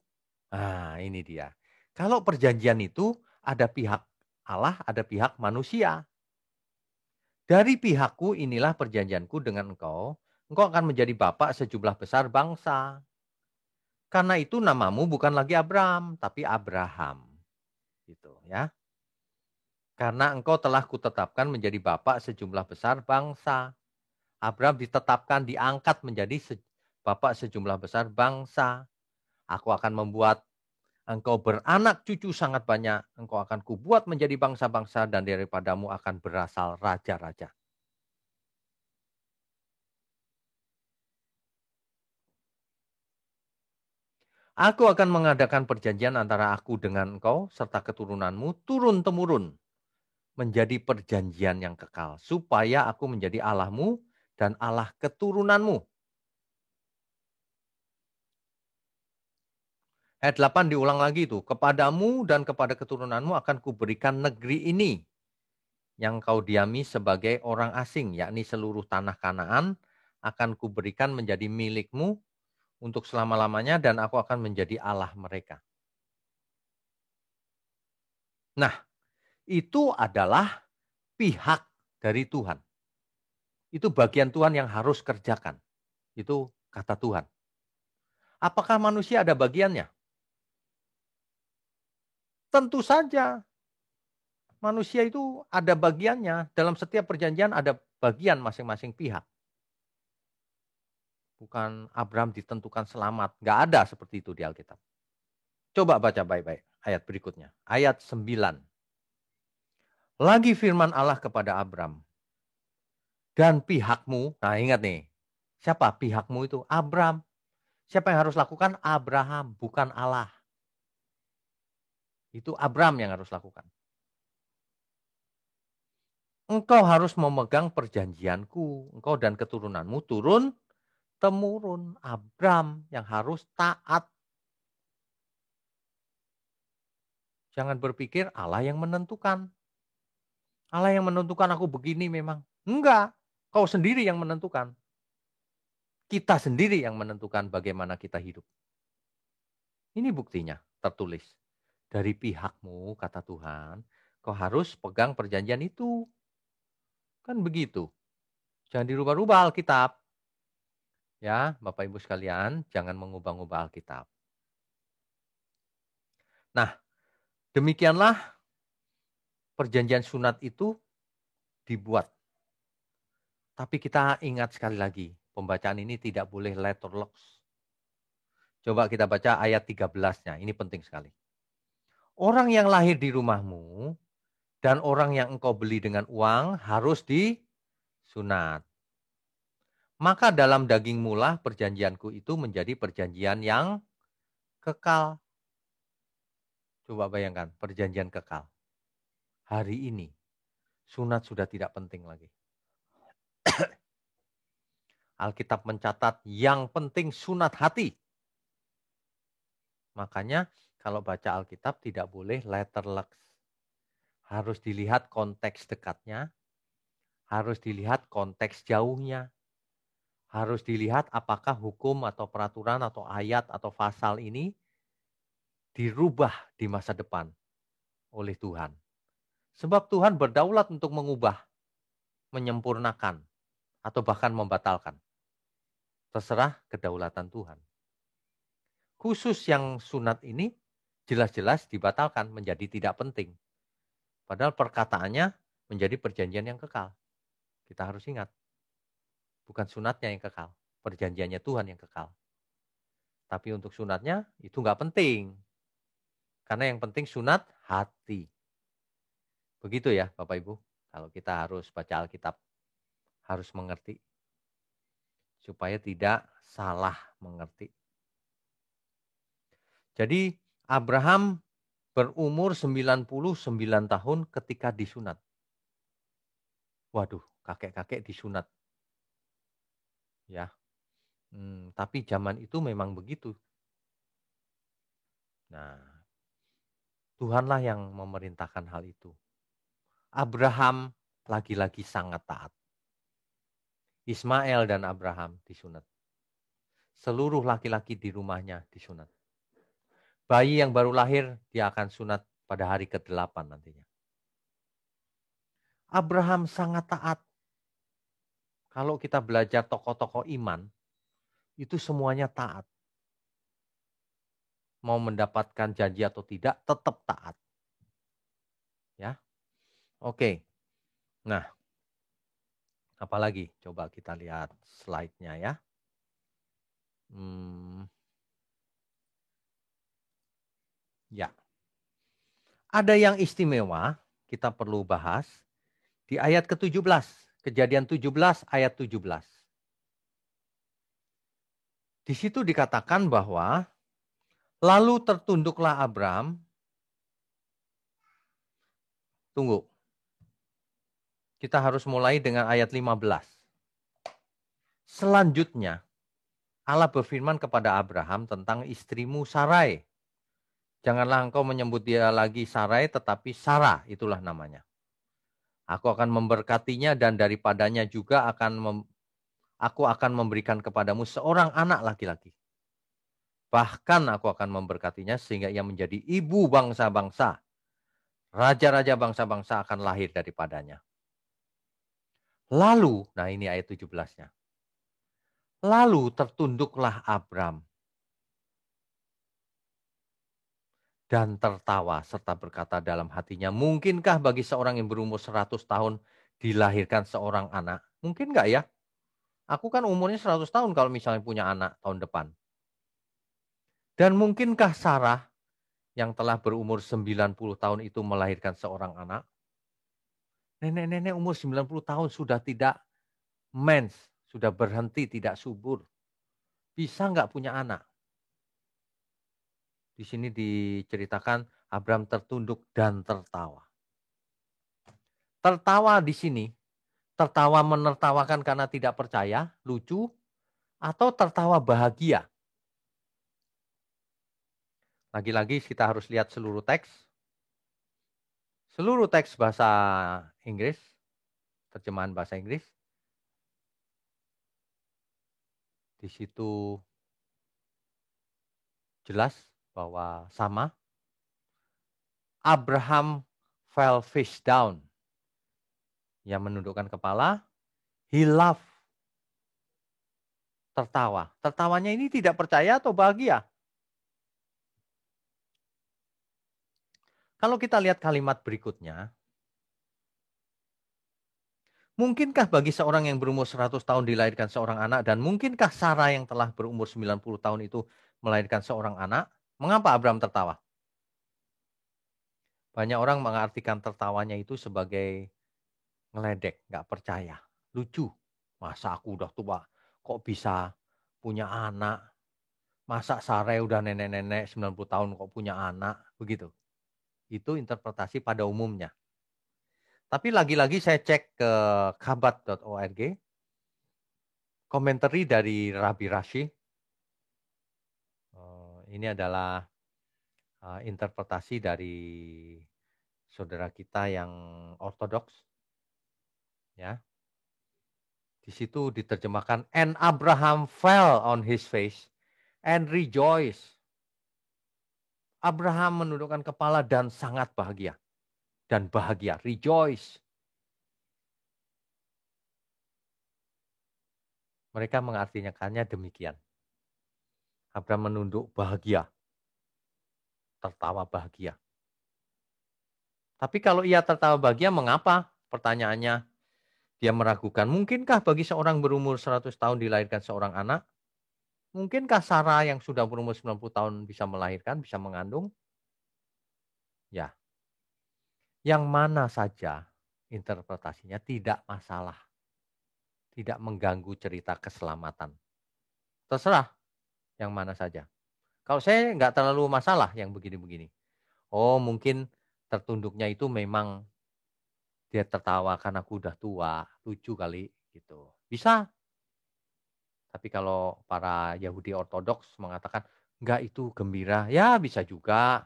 Nah ini dia. Kalau perjanjian itu ada pihak Allah, ada pihak manusia. Dari pihakku inilah perjanjianku dengan engkau. Engkau akan menjadi bapak sejumlah besar bangsa. Karena itu namamu bukan lagi Abram, tapi Abraham. Gitu ya. Karena engkau telah kutetapkan menjadi bapak sejumlah besar bangsa. Abraham ditetapkan, diangkat menjadi bapak sejumlah besar bangsa. Aku akan membuat engkau beranak cucu sangat banyak. Engkau akan kubuat menjadi bangsa-bangsa dan daripadamu akan berasal raja-raja. Aku akan mengadakan perjanjian antara aku dengan engkau serta keturunanmu turun-temurun menjadi perjanjian yang kekal. Supaya aku menjadi Allahmu dan Allah keturunanmu. Ayat 8 diulang lagi itu. Kepadamu dan kepada keturunanmu akan kuberikan negeri ini yang kau diami sebagai orang asing, yakni seluruh tanah Kanaan akan kuberikan menjadi milikmu untuk selama-lamanya dan aku akan menjadi Allah mereka. Nah, itu adalah pihak dari Tuhan. Itu bagian Tuhan yang harus kerjakan. Itu kata Tuhan. Apakah manusia ada bagiannya? Tentu saja. Manusia itu ada bagiannya. Dalam setiap perjanjian ada bagian masing-masing pihak. Bukan Abraham ditentukan selamat. Nggak ada seperti itu di Alkitab. Coba baca baik-baik ayat berikutnya. Ayat 9. Lagi firman Allah kepada Abram. Dan pihakmu, nah ingat nih. Siapa pihakmu itu? Abram. Siapa yang harus lakukan? Abraham, bukan Allah. Itu Abram yang harus lakukan. Engkau harus memegang perjanjianku. Engkau dan keturunanmu turun-temurun. Abram yang harus taat. Jangan berpikir Allah yang menentukan. Allah yang menentukan aku begini memang. Enggak, kau sendiri yang menentukan. Kita sendiri yang menentukan bagaimana kita hidup. Ini buktinya tertulis. Dari pihakmu, kata Tuhan, kau harus pegang perjanjian itu. Kan begitu. Jangan dirubah-rubah Alkitab. Ya, Bapak Ibu sekalian, jangan mengubah-ubah Alkitab. Nah, demikianlah perjanjian sunat itu dibuat. Tapi kita ingat sekali lagi, pembacaan ini tidak boleh letterlocks. Coba kita baca ayat 13-nya, ini penting sekali. Orang yang lahir di rumahmu dan orang yang engkau beli dengan uang harus disunat. Maka dalam dagingmu lah perjanjianku itu menjadi perjanjian yang kekal. Coba bayangkan, perjanjian kekal. hari ini sunat sudah tidak penting lagi. Alkitab mencatat yang penting sunat hati. Makanya kalau baca Alkitab tidak boleh letterlux. Harus dilihat konteks dekatnya, harus dilihat konteks jauhnya, harus dilihat apakah hukum atau peraturan atau ayat atau pasal ini dirubah di masa depan oleh Tuhan. Sebab Tuhan berdaulat untuk mengubah, menyempurnakan, atau bahkan membatalkan. Terserah kedaulatan Tuhan. Khusus yang sunat ini jelas-jelas dibatalkan menjadi tidak penting. Padahal perkataannya menjadi perjanjian yang kekal. Kita harus ingat. Bukan sunatnya yang kekal. Perjanjiannya Tuhan yang kekal. Tapi untuk sunatnya itu nggak penting. Karena yang penting sunat hati. Begitu ya Bapak Ibu. Kalau kita harus baca Alkitab. Harus mengerti. Supaya tidak salah mengerti. Jadi Abraham berumur 99 tahun ketika disunat. Waduh, kakek-kakek disunat. Ya. Tapi zaman itu memang begitu. Nah, Tuhanlah yang memerintahkan hal itu. Abraham lagi-lagi sangat taat. Ismail dan Abraham disunat. Seluruh laki-laki di rumahnya disunat. Bayi yang baru lahir, dia akan sunat pada hari ke-8 nantinya. Abraham sangat taat. Kalau kita belajar tokoh-tokoh iman, itu semuanya taat. Mau mendapatkan janji atau tidak, tetap taat. Ya, oke. Nah, apalagi? Coba kita lihat slide-nya ya. Ya. Ada yang istimewa, kita perlu bahas di ayat ke-17. Kejadian 17 ayat 17. Di situ dikatakan bahwa lalu tertunduklah Abram. Tunggu. Kita harus mulai dengan ayat 15. Selanjutnya, Allah berfirman kepada Abraham tentang istrimu Sarai. Janganlah engkau menyebut dia lagi Sarai, tetapi Sarah, itulah namanya. Aku akan memberkatinya dan daripadanya juga aku akan memberikan kepadamu seorang anak laki-laki. Bahkan aku akan memberkatinya sehingga ia menjadi ibu bangsa-bangsa. Raja-raja bangsa-bangsa akan lahir daripadanya. Lalu, nah ini ayat 17-nya. Lalu tertunduklah Abram dan tertawa serta berkata dalam hatinya, mungkinkah bagi seorang yang berumur 100 tahun dilahirkan seorang anak? Mungkin nggak ya? Aku kan umurnya 100 tahun kalau misalnya punya anak tahun depan. Dan mungkinkah Sarah yang telah berumur 90 tahun itu melahirkan seorang anak? Nenek-nenek umur 90 tahun sudah tidak mens, sudah berhenti tidak subur. Bisa nggak punya anak? Di sini diceritakan Abram tertunduk dan tertawa. Tertawa di sini, tertawa menertawakan karena tidak percaya, lucu, atau tertawa bahagia. Lagi-lagi kita harus lihat seluruh teks. Seluruh teks bahasa Inggris, terjemahan bahasa Inggris. Di situ jelas bahwa sama. Abraham fell face down. Yang menundukkan kepala. He laughed. Tertawa. Tertawanya ini tidak percaya atau bahagia? Kalau kita lihat kalimat berikutnya. Mungkinkah bagi seorang yang berumur 100 tahun dilahirkan seorang anak dan mungkinkah Sarah yang telah berumur 90 tahun itu melahirkan seorang anak? Mengapa Abraham tertawa? Banyak orang mengartikan tertawanya itu sebagai ngeledek, nggak percaya, lucu. Masa aku udah tua, kok bisa punya anak? Masa Sarah udah nenek-nenek 90 tahun kok punya anak? Begitu. Itu interpretasi pada umumnya. Tapi lagi-lagi saya cek ke khabat.org, komentari dari Rabbi Rashi. Ini adalah interpretasi dari saudara kita yang ortodoks. Ya. Di situ diterjemahkan, and Abraham fell on his face and rejoice. Abraham menundukkan kepala dan sangat bahagia. Dan bahagia, rejoice. Mereka mengartikannya demikian. Abraham menunduk bahagia. Tertawa bahagia. Tapi kalau ia tertawa bahagia, mengapa? Pertanyaannya, dia meragukan, mungkinkah bagi seorang berumur 100 tahun dilahirkan seorang anak? Mungkinkah Sarah yang sudah berumur 90 tahun bisa melahirkan, bisa mengandung? Ya, yang mana saja interpretasinya tidak masalah. Tidak mengganggu cerita keselamatan. Terserah yang mana saja. Kalau saya nggak terlalu masalah yang begini-begini. Oh, mungkin tertunduknya itu memang dia tertawa karena aku udah tua, lucu kali gitu. Bisa. Tapi kalau para Yahudi Ortodoks mengatakan enggak itu gembira, ya bisa juga.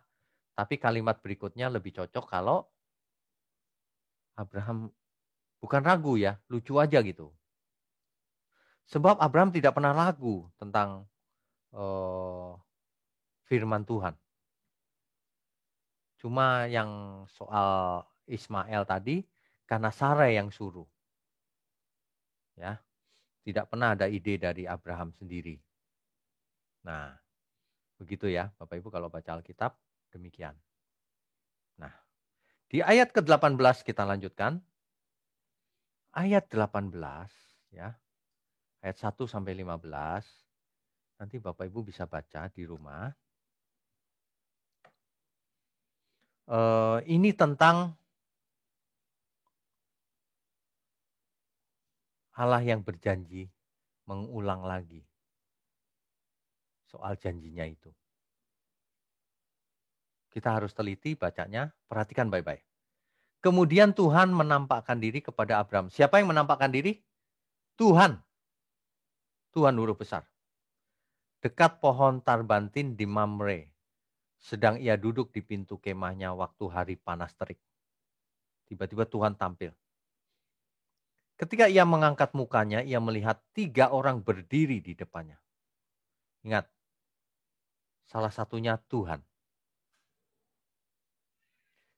Tapi kalimat berikutnya lebih cocok kalau Abraham bukan ragu ya, lucu aja gitu. Sebab Abraham tidak pernah ragu tentang firman Tuhan. Cuma yang soal Ismail tadi karena Sarah yang suruh. Ya. Tidak pernah ada ide dari Abraham sendiri. Nah, begitu ya Bapak Ibu kalau baca Alkitab demikian. Nah, di ayat ke-18 kita lanjutkan. Ayat 18 ya. Ayat 1 sampai 15. Nanti Bapak Ibu bisa baca di rumah. Ini tentang Allah yang berjanji mengulang lagi soal janjinya itu. Kita harus teliti bacanya, perhatikan baik-baik. Kemudian Tuhan menampakkan diri kepada Abraham. Siapa yang menampakkan diri? Tuhan. Tuhan huruf besar. Dekat pohon tarbantin di Mamre. Sedang ia duduk di pintu kemahnya waktu hari panas terik. Tiba-tiba Tuhan tampil. Ketika ia mengangkat mukanya, ia melihat 3 orang berdiri di depannya. Ingat, salah satunya Tuhan.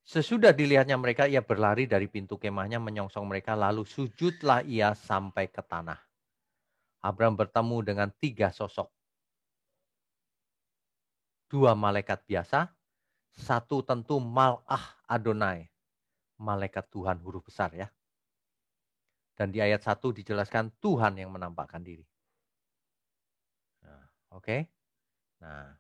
Sesudah dilihatnya mereka, ia berlari dari pintu kemahnya menyongsong mereka, lalu sujudlah ia sampai ke tanah. Abraham bertemu dengan 3 sosok. 2 malaikat biasa, 1 tentu Mal'ah Adonai, malaikat Tuhan huruf besar ya. Dan di ayat 1 dijelaskan Tuhan yang menampakkan diri. Nah, oke. Nah,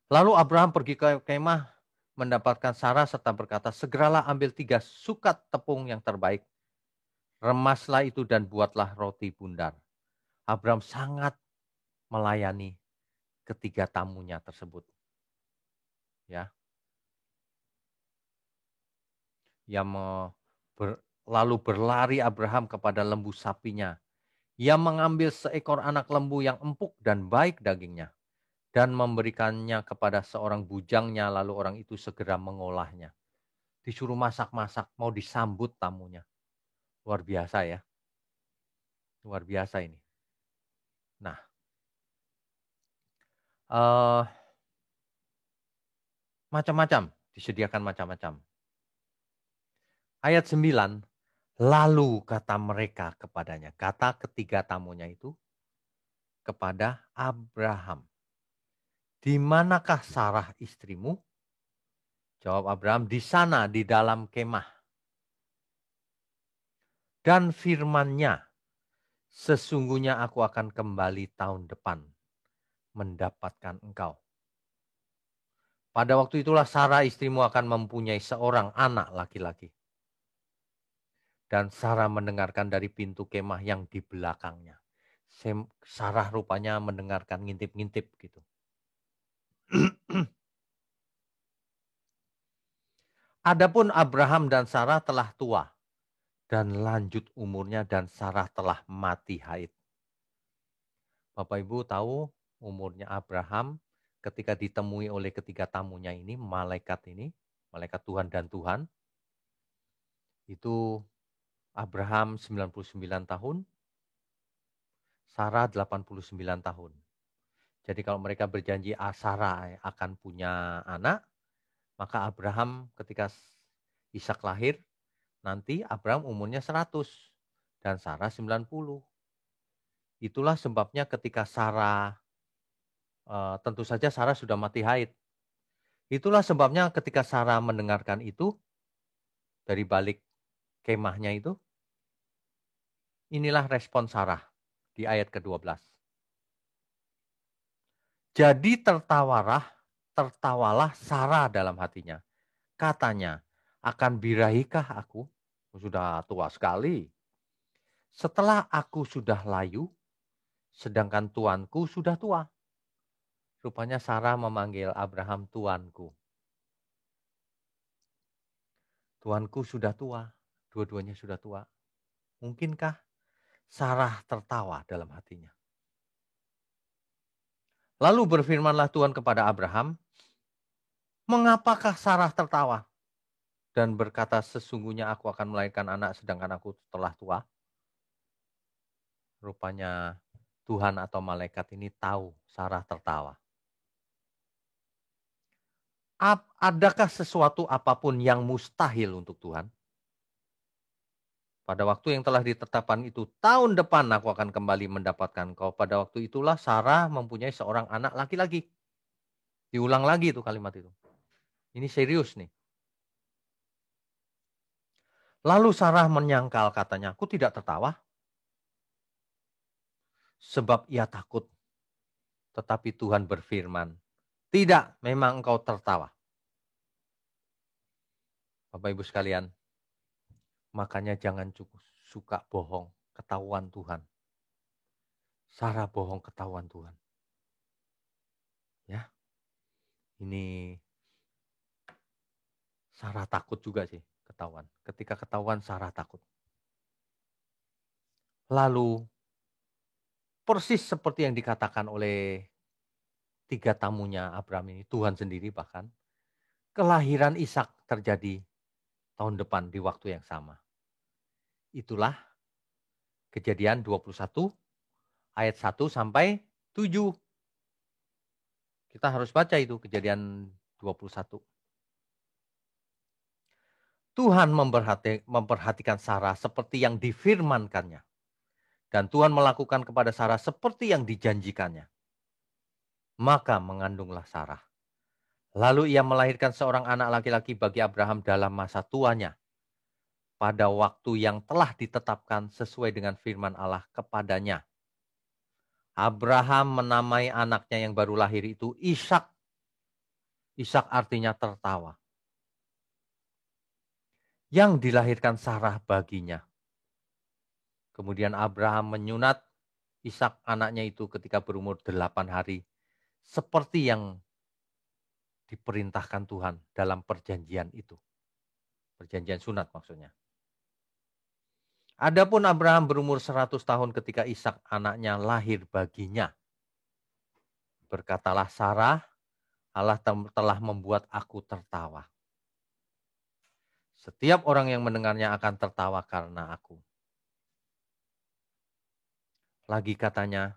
lalu Abraham pergi ke kemah mendapatkan Sarah serta berkata, segeralah ambil 3 sukat tepung yang terbaik. Remaslah itu dan buatlah roti bundar. Abraham sangat melayani ketiga tamunya tersebut. Ya. Lalu berlari Abraham kepada lembu sapinya. Ia mengambil seekor anak lembu yang empuk dan baik dagingnya dan memberikannya kepada seorang bujangnya, lalu orang itu segera mengolahnya. Disuruh masak-masak, mau disambut tamunya. Luar biasa ya. Luar biasa ini. Nah, macam-macam, disediakan macam-macam. Ayat 9, lalu kata mereka kepadanya, kata ketiga tamunya itu kepada Abraham, di manakah Sarah istrimu? Jawab Abraham, di sana di dalam kemah. Dan firman-Nya, sesungguhnya aku akan kembali tahun depan mendapatkan engkau. Pada waktu itulah Sarah istrimu akan mempunyai seorang anak laki-laki. Dan Sarah mendengarkan dari pintu kemah yang di belakangnya. Sarah rupanya mendengarkan ngintip-ngintip gitu. Adapun Abraham dan Sarah telah tua dan lanjut umurnya dan Sarah telah mati haid. Bapak Ibu tahu umurnya Abraham ketika ditemui oleh ketiga tamunya ini, malaikat Tuhan dan Tuhan, itu Abraham 99 tahun, Sarah 89 tahun. Jadi kalau mereka berjanji Sarah akan punya anak, maka Abraham ketika Ishak lahir, nanti Abraham umurnya 100 dan Sarah 90. Itulah sebabnya ketika Sarah, tentu saja Sarah sudah mati haid. Itulah sebabnya ketika Sarah mendengarkan itu, dari balik kemahnya itu, inilah respon Sarah di ayat ke-12. Jadi tertawalah Sarah dalam hatinya. Katanya, akan birahikah aku? Sudah tua sekali. Setelah aku sudah layu, sedangkan tuanku sudah tua. Rupanya Sarah memanggil Abraham tuanku. Tuanku sudah tua, dua-duanya sudah tua. Mungkinkah Sarah tertawa dalam hatinya? Lalu berfirmanlah Tuhan kepada Abraham, mengapakah Sarah tertawa? Dan berkata, sesungguhnya aku akan melahirkan anak sedangkan aku telah tua. Rupanya Tuhan atau malaikat ini tahu Sarah tertawa. Adakah sesuatu apapun yang mustahil untuk Tuhan? Pada waktu yang telah ditetapkan itu, tahun depan aku akan kembali mendapatkan kau. Pada waktu itulah Sarah mempunyai seorang anak laki-laki. Diulang lagi itu kalimat itu. Ini serius nih. Lalu Sarah menyangkal katanya, aku tidak tertawa. Sebab ia takut. Tetapi Tuhan berfirman, tidak, memang engkau tertawa. Bapak Ibu sekalian, makanya jangan suka bohong, ketahuan Tuhan. Sarah bohong, ketahuan Tuhan. Ya, ini Sarah takut juga sih ketahuan. Ketika ketahuan Sarah takut. Lalu persis seperti yang dikatakan oleh tiga tamunya Abraham ini, Tuhan sendiri bahkan, kelahiran Ishak terjadi tahun depan di waktu yang sama. Itulah Kejadian 21 ayat 1 sampai 7. Kita harus baca itu Kejadian 21. Tuhan memperhatikan Sarah seperti yang difirmankannya. Dan Tuhan melakukan kepada Sarah seperti yang dijanjikannya. Maka mengandunglah Sarah. Lalu ia melahirkan seorang anak laki-laki bagi Abraham dalam masa tuanya. Pada waktu yang telah ditetapkan sesuai dengan firman Allah kepadanya. Abraham menamai anaknya yang baru lahir itu Ishak. Ishak artinya tertawa. Yang dilahirkan Sarah baginya. Kemudian Abraham menyunat Ishak anaknya itu ketika berumur 8 hari. Seperti yang diperintahkan Tuhan dalam perjanjian itu. Perjanjian sunat maksudnya. Adapun Abraham berumur 100 tahun ketika Ishak anaknya lahir baginya. Berkatalah Sarah, Allah telah membuat aku tertawa. Setiap orang yang mendengarnya akan tertawa karena aku. Lagi katanya,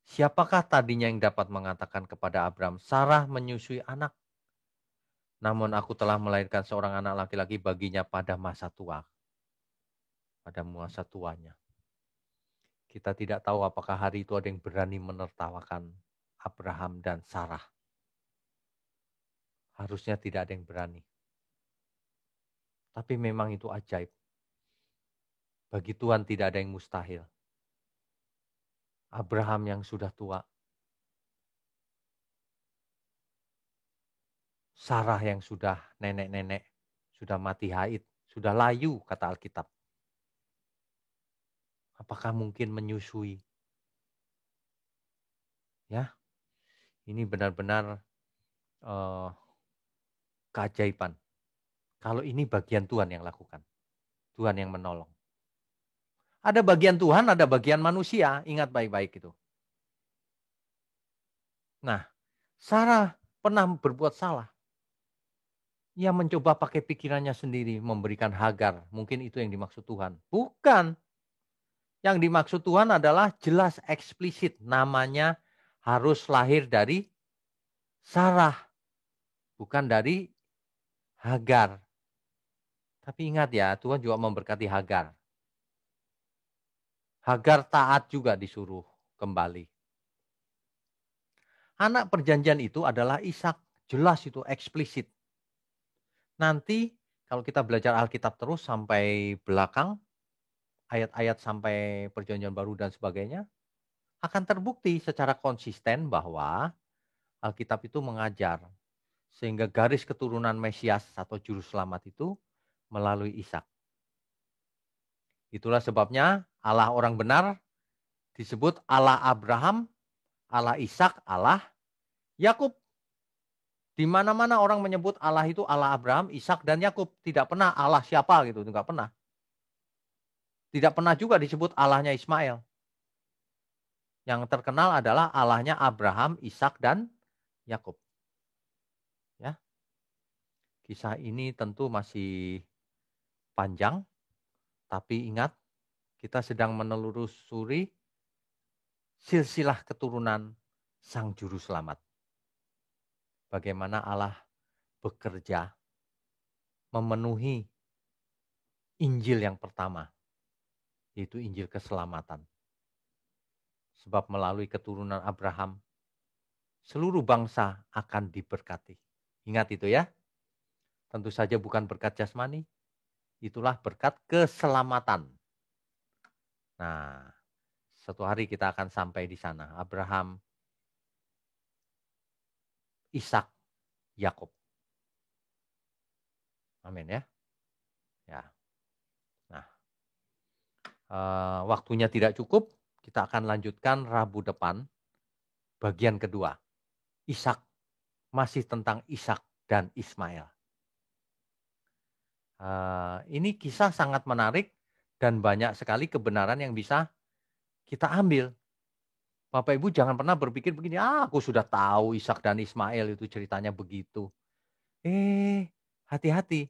siapakah tadinya yang dapat mengatakan kepada Abraham, Sarah menyusui anak? Namun aku telah melahirkan seorang anak laki-laki baginya pada masa tua. Pada masa tuanya. Kita tidak tahu apakah hari itu ada yang berani menertawakan Abraham dan Sarah. Harusnya tidak ada yang berani. Tapi memang itu ajaib. Bagi Tuhan tidak ada yang mustahil. Abraham yang sudah tua. Sarah yang sudah nenek-nenek. Sudah mati haid. Sudah layu kata Alkitab. Apakah mungkin menyusui? Ya, ini benar-benar keajaiban. Kalau ini bagian Tuhan yang lakukan. Tuhan yang menolong. Ada bagian Tuhan, ada bagian manusia. Ingat baik-baik itu. Nah, Sarah pernah berbuat salah. Ia mencoba pakai pikirannya sendiri memberikan Hagar. Mungkin itu yang dimaksud Tuhan. Bukan. Yang dimaksud Tuhan adalah jelas eksplisit. Namanya harus lahir dari Sarah. Bukan dari Hagar. Tapi ingat ya, Tuhan juga memberkati Hagar. Hagar taat juga disuruh kembali. Anak perjanjian itu adalah Ishak. Jelas itu eksplisit. Nanti kalau kita belajar Alkitab terus sampai belakang, ayat-ayat sampai perjanjian baru dan sebagainya, akan terbukti secara konsisten bahwa Alkitab itu mengajar. Sehingga garis keturunan Mesias atau juru selamat itu melalui Ishak. Itulah sebabnya Allah orang benar disebut Allah Abraham, Allah Ishak, Allah Yakub. Di mana-mana orang menyebut Allah itu Allah Abraham, Ishak dan Yakub. Tidak pernah Allah siapa gitu, enggak pernah. Tidak pernah juga disebut Allahnya Ismail. Yang terkenal adalah Allahnya Abraham, Ishak dan Yakub. Ya. Kisah ini tentu masih panjang, tapi ingat kita sedang menelusuri silsilah keturunan Sang Juru Selamat. Bagaimana Allah bekerja memenuhi Injil yang pertama, yaitu Injil keselamatan. Sebab melalui keturunan Abraham, seluruh bangsa akan diberkati. Ingat itu ya. Tentu saja bukan berkat jasmani, itulah berkat keselamatan. Nah, suatu hari kita akan sampai di sana. Abraham, Ishak, Yakub. Amin ya. Ya. Nah, waktunya tidak cukup, kita akan lanjutkan Rabu depan bagian kedua. Ishak, masih tentang Ishak dan Ismail. Ini kisah sangat menarik dan banyak sekali kebenaran yang bisa kita ambil. Bapak Ibu jangan pernah berpikir begini, aku sudah tahu Ishak dan Ismail itu ceritanya begitu. Hati-hati.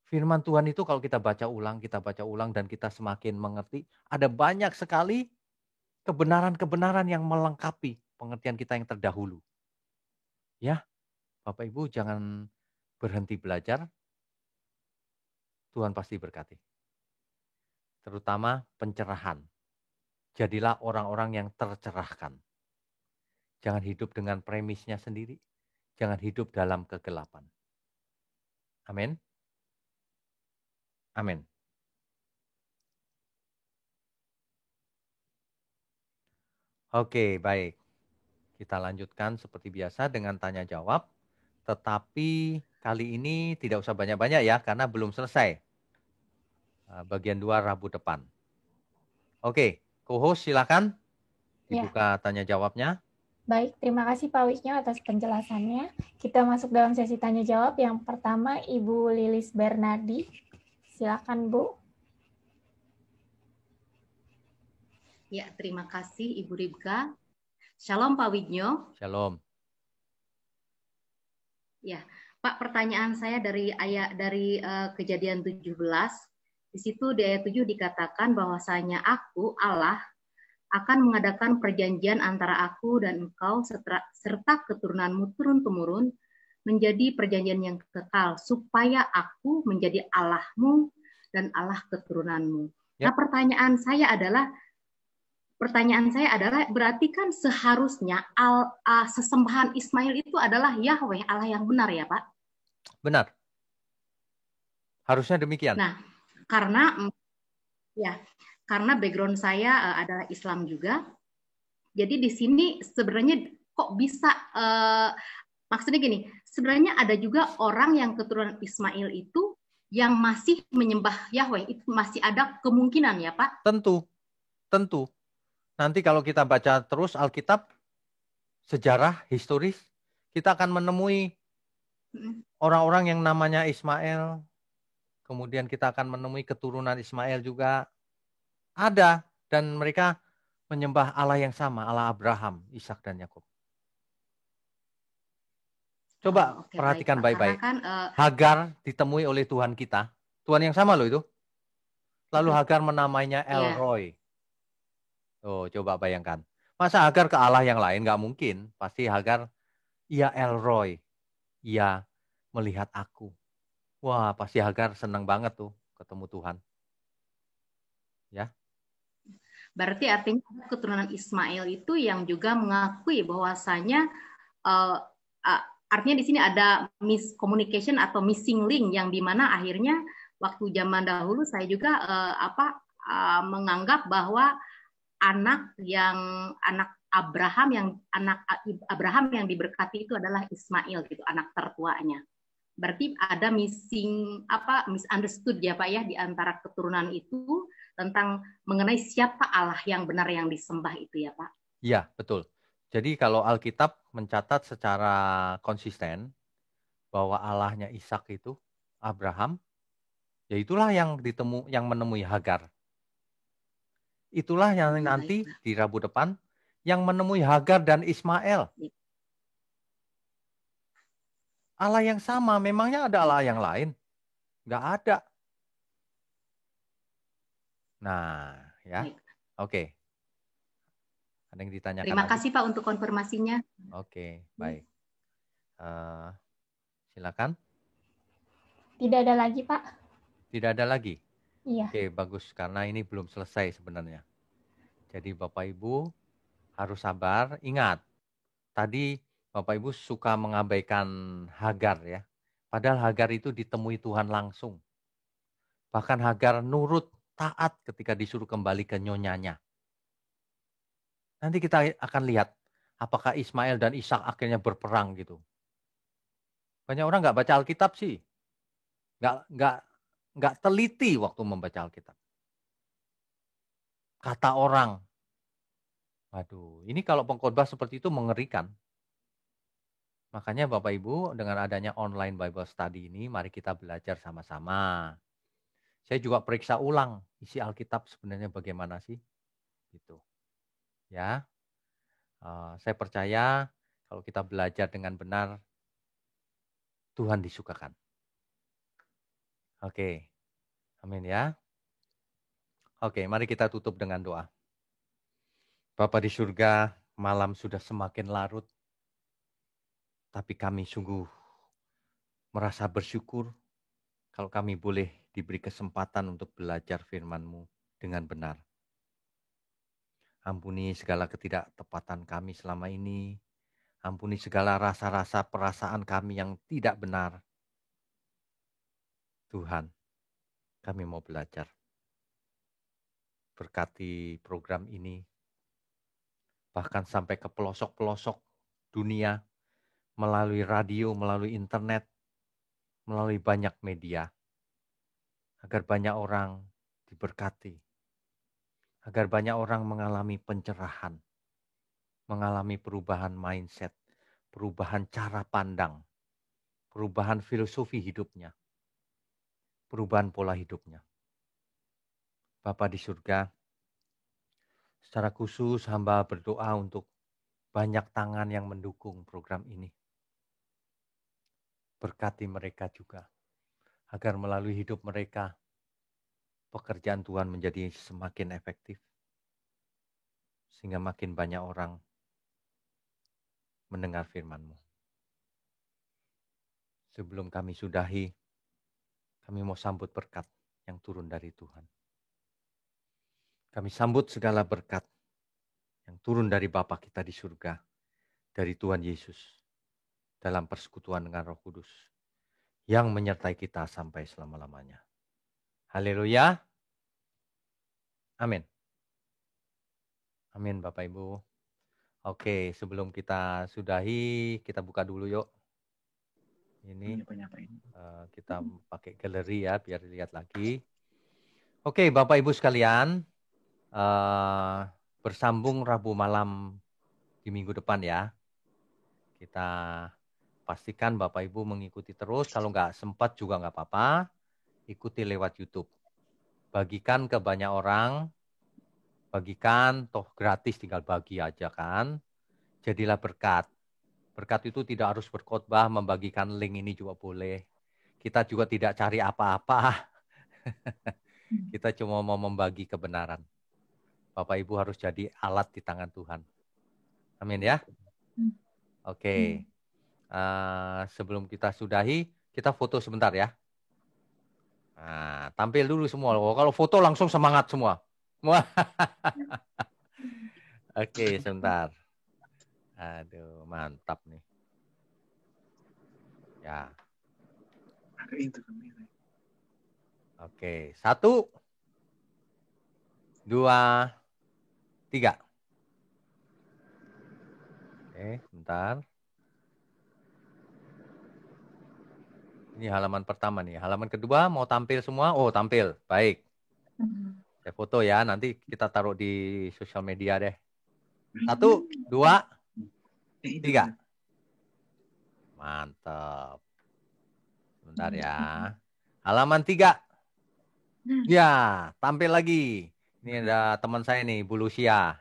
Firman Tuhan itu kalau kita baca ulang dan kita semakin mengerti, ada banyak sekali kebenaran-kebenaran yang melengkapi pengertian kita yang terdahulu. Ya, Bapak Ibu jangan berhenti belajar, Tuhan pasti berkati. Terutama pencerahan. Jadilah orang-orang yang tercerahkan. Jangan hidup dengan premisnya sendiri. Jangan hidup dalam kegelapan. Amin. Amin. Oke, baik. Kita lanjutkan seperti biasa dengan tanya jawab. Tetapi kali ini tidak usah banyak-banyak ya, karena belum selesai. Bagian 2 Rabu depan. Oke, co-host silakan dibuka tanya jawabnya. Baik, terima kasih Pak Wisnu atas penjelasannya. Kita masuk dalam sesi tanya jawab. Yang pertama, Ibu Lilis Bernardi. Silakan, Bu. Ya, terima kasih Ibu Ribka. Shalom Pak Widnyo. Shalom. Ya, Pak, pertanyaan saya dari Kejadian 17. Di situ di ayat 7 dikatakan bahwasanya aku Allah akan mengadakan perjanjian antara aku dan engkau serta keturunanmu turun-temurun menjadi perjanjian yang kekal supaya aku menjadi Allahmu dan Allah keturunanmu. Ya. Nah, pertanyaan saya adalah berarti kan seharusnya sesembahan Ismail itu adalah Yahweh, Allah yang benar ya Pak? Benar. Harusnya demikian. Nah, karena background saya adalah Islam juga. Jadi di sini sebenarnya kok bisa maksudnya gini, sebenarnya ada juga orang yang keturunan Ismail itu yang masih menyembah Yahweh, itu masih ada kemungkinan ya Pak? Tentu. Nanti kalau kita baca terus Alkitab, sejarah, historis, kita akan menemui orang-orang yang namanya Ismail, kemudian kita akan menemui keturunan Ismail juga ada, dan mereka menyembah Allah yang sama, Allah Abraham, Ishak dan Yakub. Coba Oke, baik, perhatikan Pak. Karena baik-baik. kan Hagar ditemui oleh Tuhan kita. Tuhan yang sama loh itu. Lalu Hagar menamainya iya, Elroy. Oh, coba bayangkan. Masa Hagar ke Allah yang lain? Nggak mungkin. Pasti Hagar, ia Elroy. Ia melihat aku. Wah, pasti Hagar senang banget tuh ketemu Tuhan. Ya, berarti artinya keturunan Ismail itu yang juga mengakui bahwasanya uh, artinya di sini ada miscommunication atau missing link yang dimana akhirnya waktu zaman dahulu saya juga menganggap bahwa anak Abraham yang diberkati itu adalah Ismail gitu, anak tertuanya. Berarti ada misunderstood ya Pak ya di antara keturunan itu tentang mengenai siapa Allah yang benar yang disembah itu ya Pak. iya, betul. Jadi kalau Alkitab mencatat secara konsisten bahwa Allahnya Ishak itu Abraham, ya itulah yang menemui Hagar. Itulah yang nanti Baik, di Rabu depan yang menemui Hagar dan Ismail. Allah yang sama, memangnya ada Allah yang lain? Nggak ada. Nah, ya. baik. Oke. Ada yang ditanyakan Terima lagi? kasih Pak untuk konfirmasinya. Oke, baik. Silakan. Tidak ada lagi, Pak. Tidak ada lagi? Iya. Oke, bagus. Karena ini belum selesai sebenarnya. Jadi Bapak Ibu harus sabar. Ingat, tadi Bapak Ibu suka mengabaikan Hagar ya. Padahal Hagar itu ditemui Tuhan langsung. Bahkan Hagar nurut, taat ketika disuruh kembali ke nyonyanya. Nanti kita akan lihat apakah Ismail dan Ishak akhirnya berperang gitu. Banyak orang nggak baca Alkitab sih. Nggak teliti waktu membaca Alkitab. Kata orang, waduh, ini kalau pengkhotbah seperti itu mengerikan. Makanya Bapak Ibu, dengan adanya online Bible Study ini, mari kita belajar sama-sama. Saya juga periksa ulang isi Alkitab sebenarnya bagaimana sih, gitu. Ya, saya percaya kalau kita belajar dengan benar, Tuhan disukakan. Oke, amin ya. Oke, mari kita tutup dengan doa. Bapa di surga, malam sudah semakin larut, tapi kami sungguh merasa bersyukur kalau kami boleh diberi kesempatan untuk belajar firman-Mu dengan benar. Ampuni segala ketidaktepatan kami selama ini. Ampuni segala rasa-rasa perasaan kami yang tidak benar. Tuhan, kami mau belajar. Berkati program ini, bahkan sampai ke pelosok-pelosok dunia, melalui radio, melalui internet, melalui banyak media, agar banyak orang diberkati, agar banyak orang mengalami pencerahan, mengalami perubahan mindset, perubahan cara pandang, perubahan filosofi hidupnya, perubahan pola hidupnya. Bapa di surga, secara khusus hamba berdoa untuk banyak tangan yang mendukung program ini. Berkati mereka juga, agar melalui hidup mereka, pekerjaan Tuhan menjadi semakin efektif. Sehingga makin banyak orang mendengar firman-Mu. Sebelum kami sudahi, kami mau sambut berkat yang turun dari Tuhan. Kami sambut segala berkat yang turun dari Bapa kita di surga, dari Tuhan Yesus, dalam persekutuan dengan Roh Kudus, yang menyertai kita sampai selama-lamanya. Haleluya. Amin. Amin Bapak Ibu. Oke, sebelum kita sudahi, kita buka dulu yuk. Ini kita pakai galeri ya, biar dilihat lagi. Oke, Bapak Ibu sekalian, bersambung Rabu malam di minggu depan ya. Kita pastikan Bapak Ibu mengikuti terus. Kalau nggak sempat juga nggak apa-apa. Ikuti lewat YouTube. Bagikan ke banyak orang. Bagikan, toh gratis tinggal bagi aja kan. Jadilah berkat. Berkat itu tidak harus berkhotbah, membagikan link ini juga boleh. Kita juga tidak cari apa-apa. Kita cuma mau membagi kebenaran. Bapak Ibu harus jadi alat di tangan Tuhan. Amin ya. Oke. Sebelum kita sudahi, kita foto sebentar ya. Nah, tampil dulu semua. Kalau foto langsung semangat semua. Oke, sebentar. Aduh, mantap nih. Ya. Oke, 1, 2, 3. Oke, bentar. Ini halaman pertama nih. Halaman kedua mau tampil semua? Oh, tampil. Baik. Saya foto ya, nanti kita taruh di sosial media deh. 1, 2, 3. Mantap. Bentar ya. Halaman 3. Ya, tampil lagi. Ini ada teman saya nih, Bu Lucia.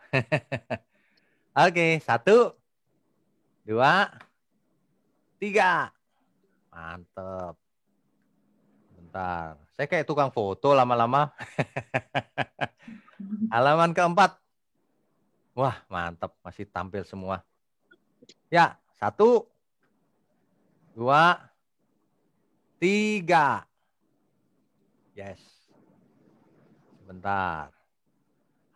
Oke, 1, 2, 3. Mantap. Bentar. Saya kayak tukang foto lama-lama. Halaman keempat. Wah, mantap. Masih tampil semua. Ya, 1, 2, 3. Yes. Sebentar.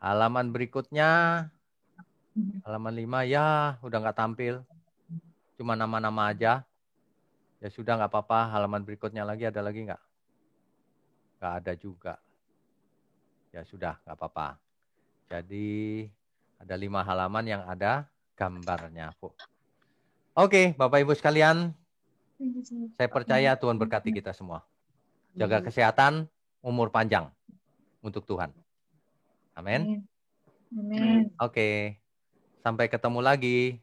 Halaman berikutnya. Halaman 5. Ya, udah nggak tampil. Cuma nama-nama aja. Ya sudah, nggak apa-apa. Halaman berikutnya lagi, ada lagi nggak? Nggak ada juga. Ya sudah, nggak apa-apa. Jadi ada 5 halaman yang ada gambarnya, Bu. Oke, Bapak Ibu sekalian, saya percaya Tuhan berkati kita semua. Jaga kesehatan, umur panjang untuk Tuhan. Amin. Amin. Oke, sampai ketemu lagi.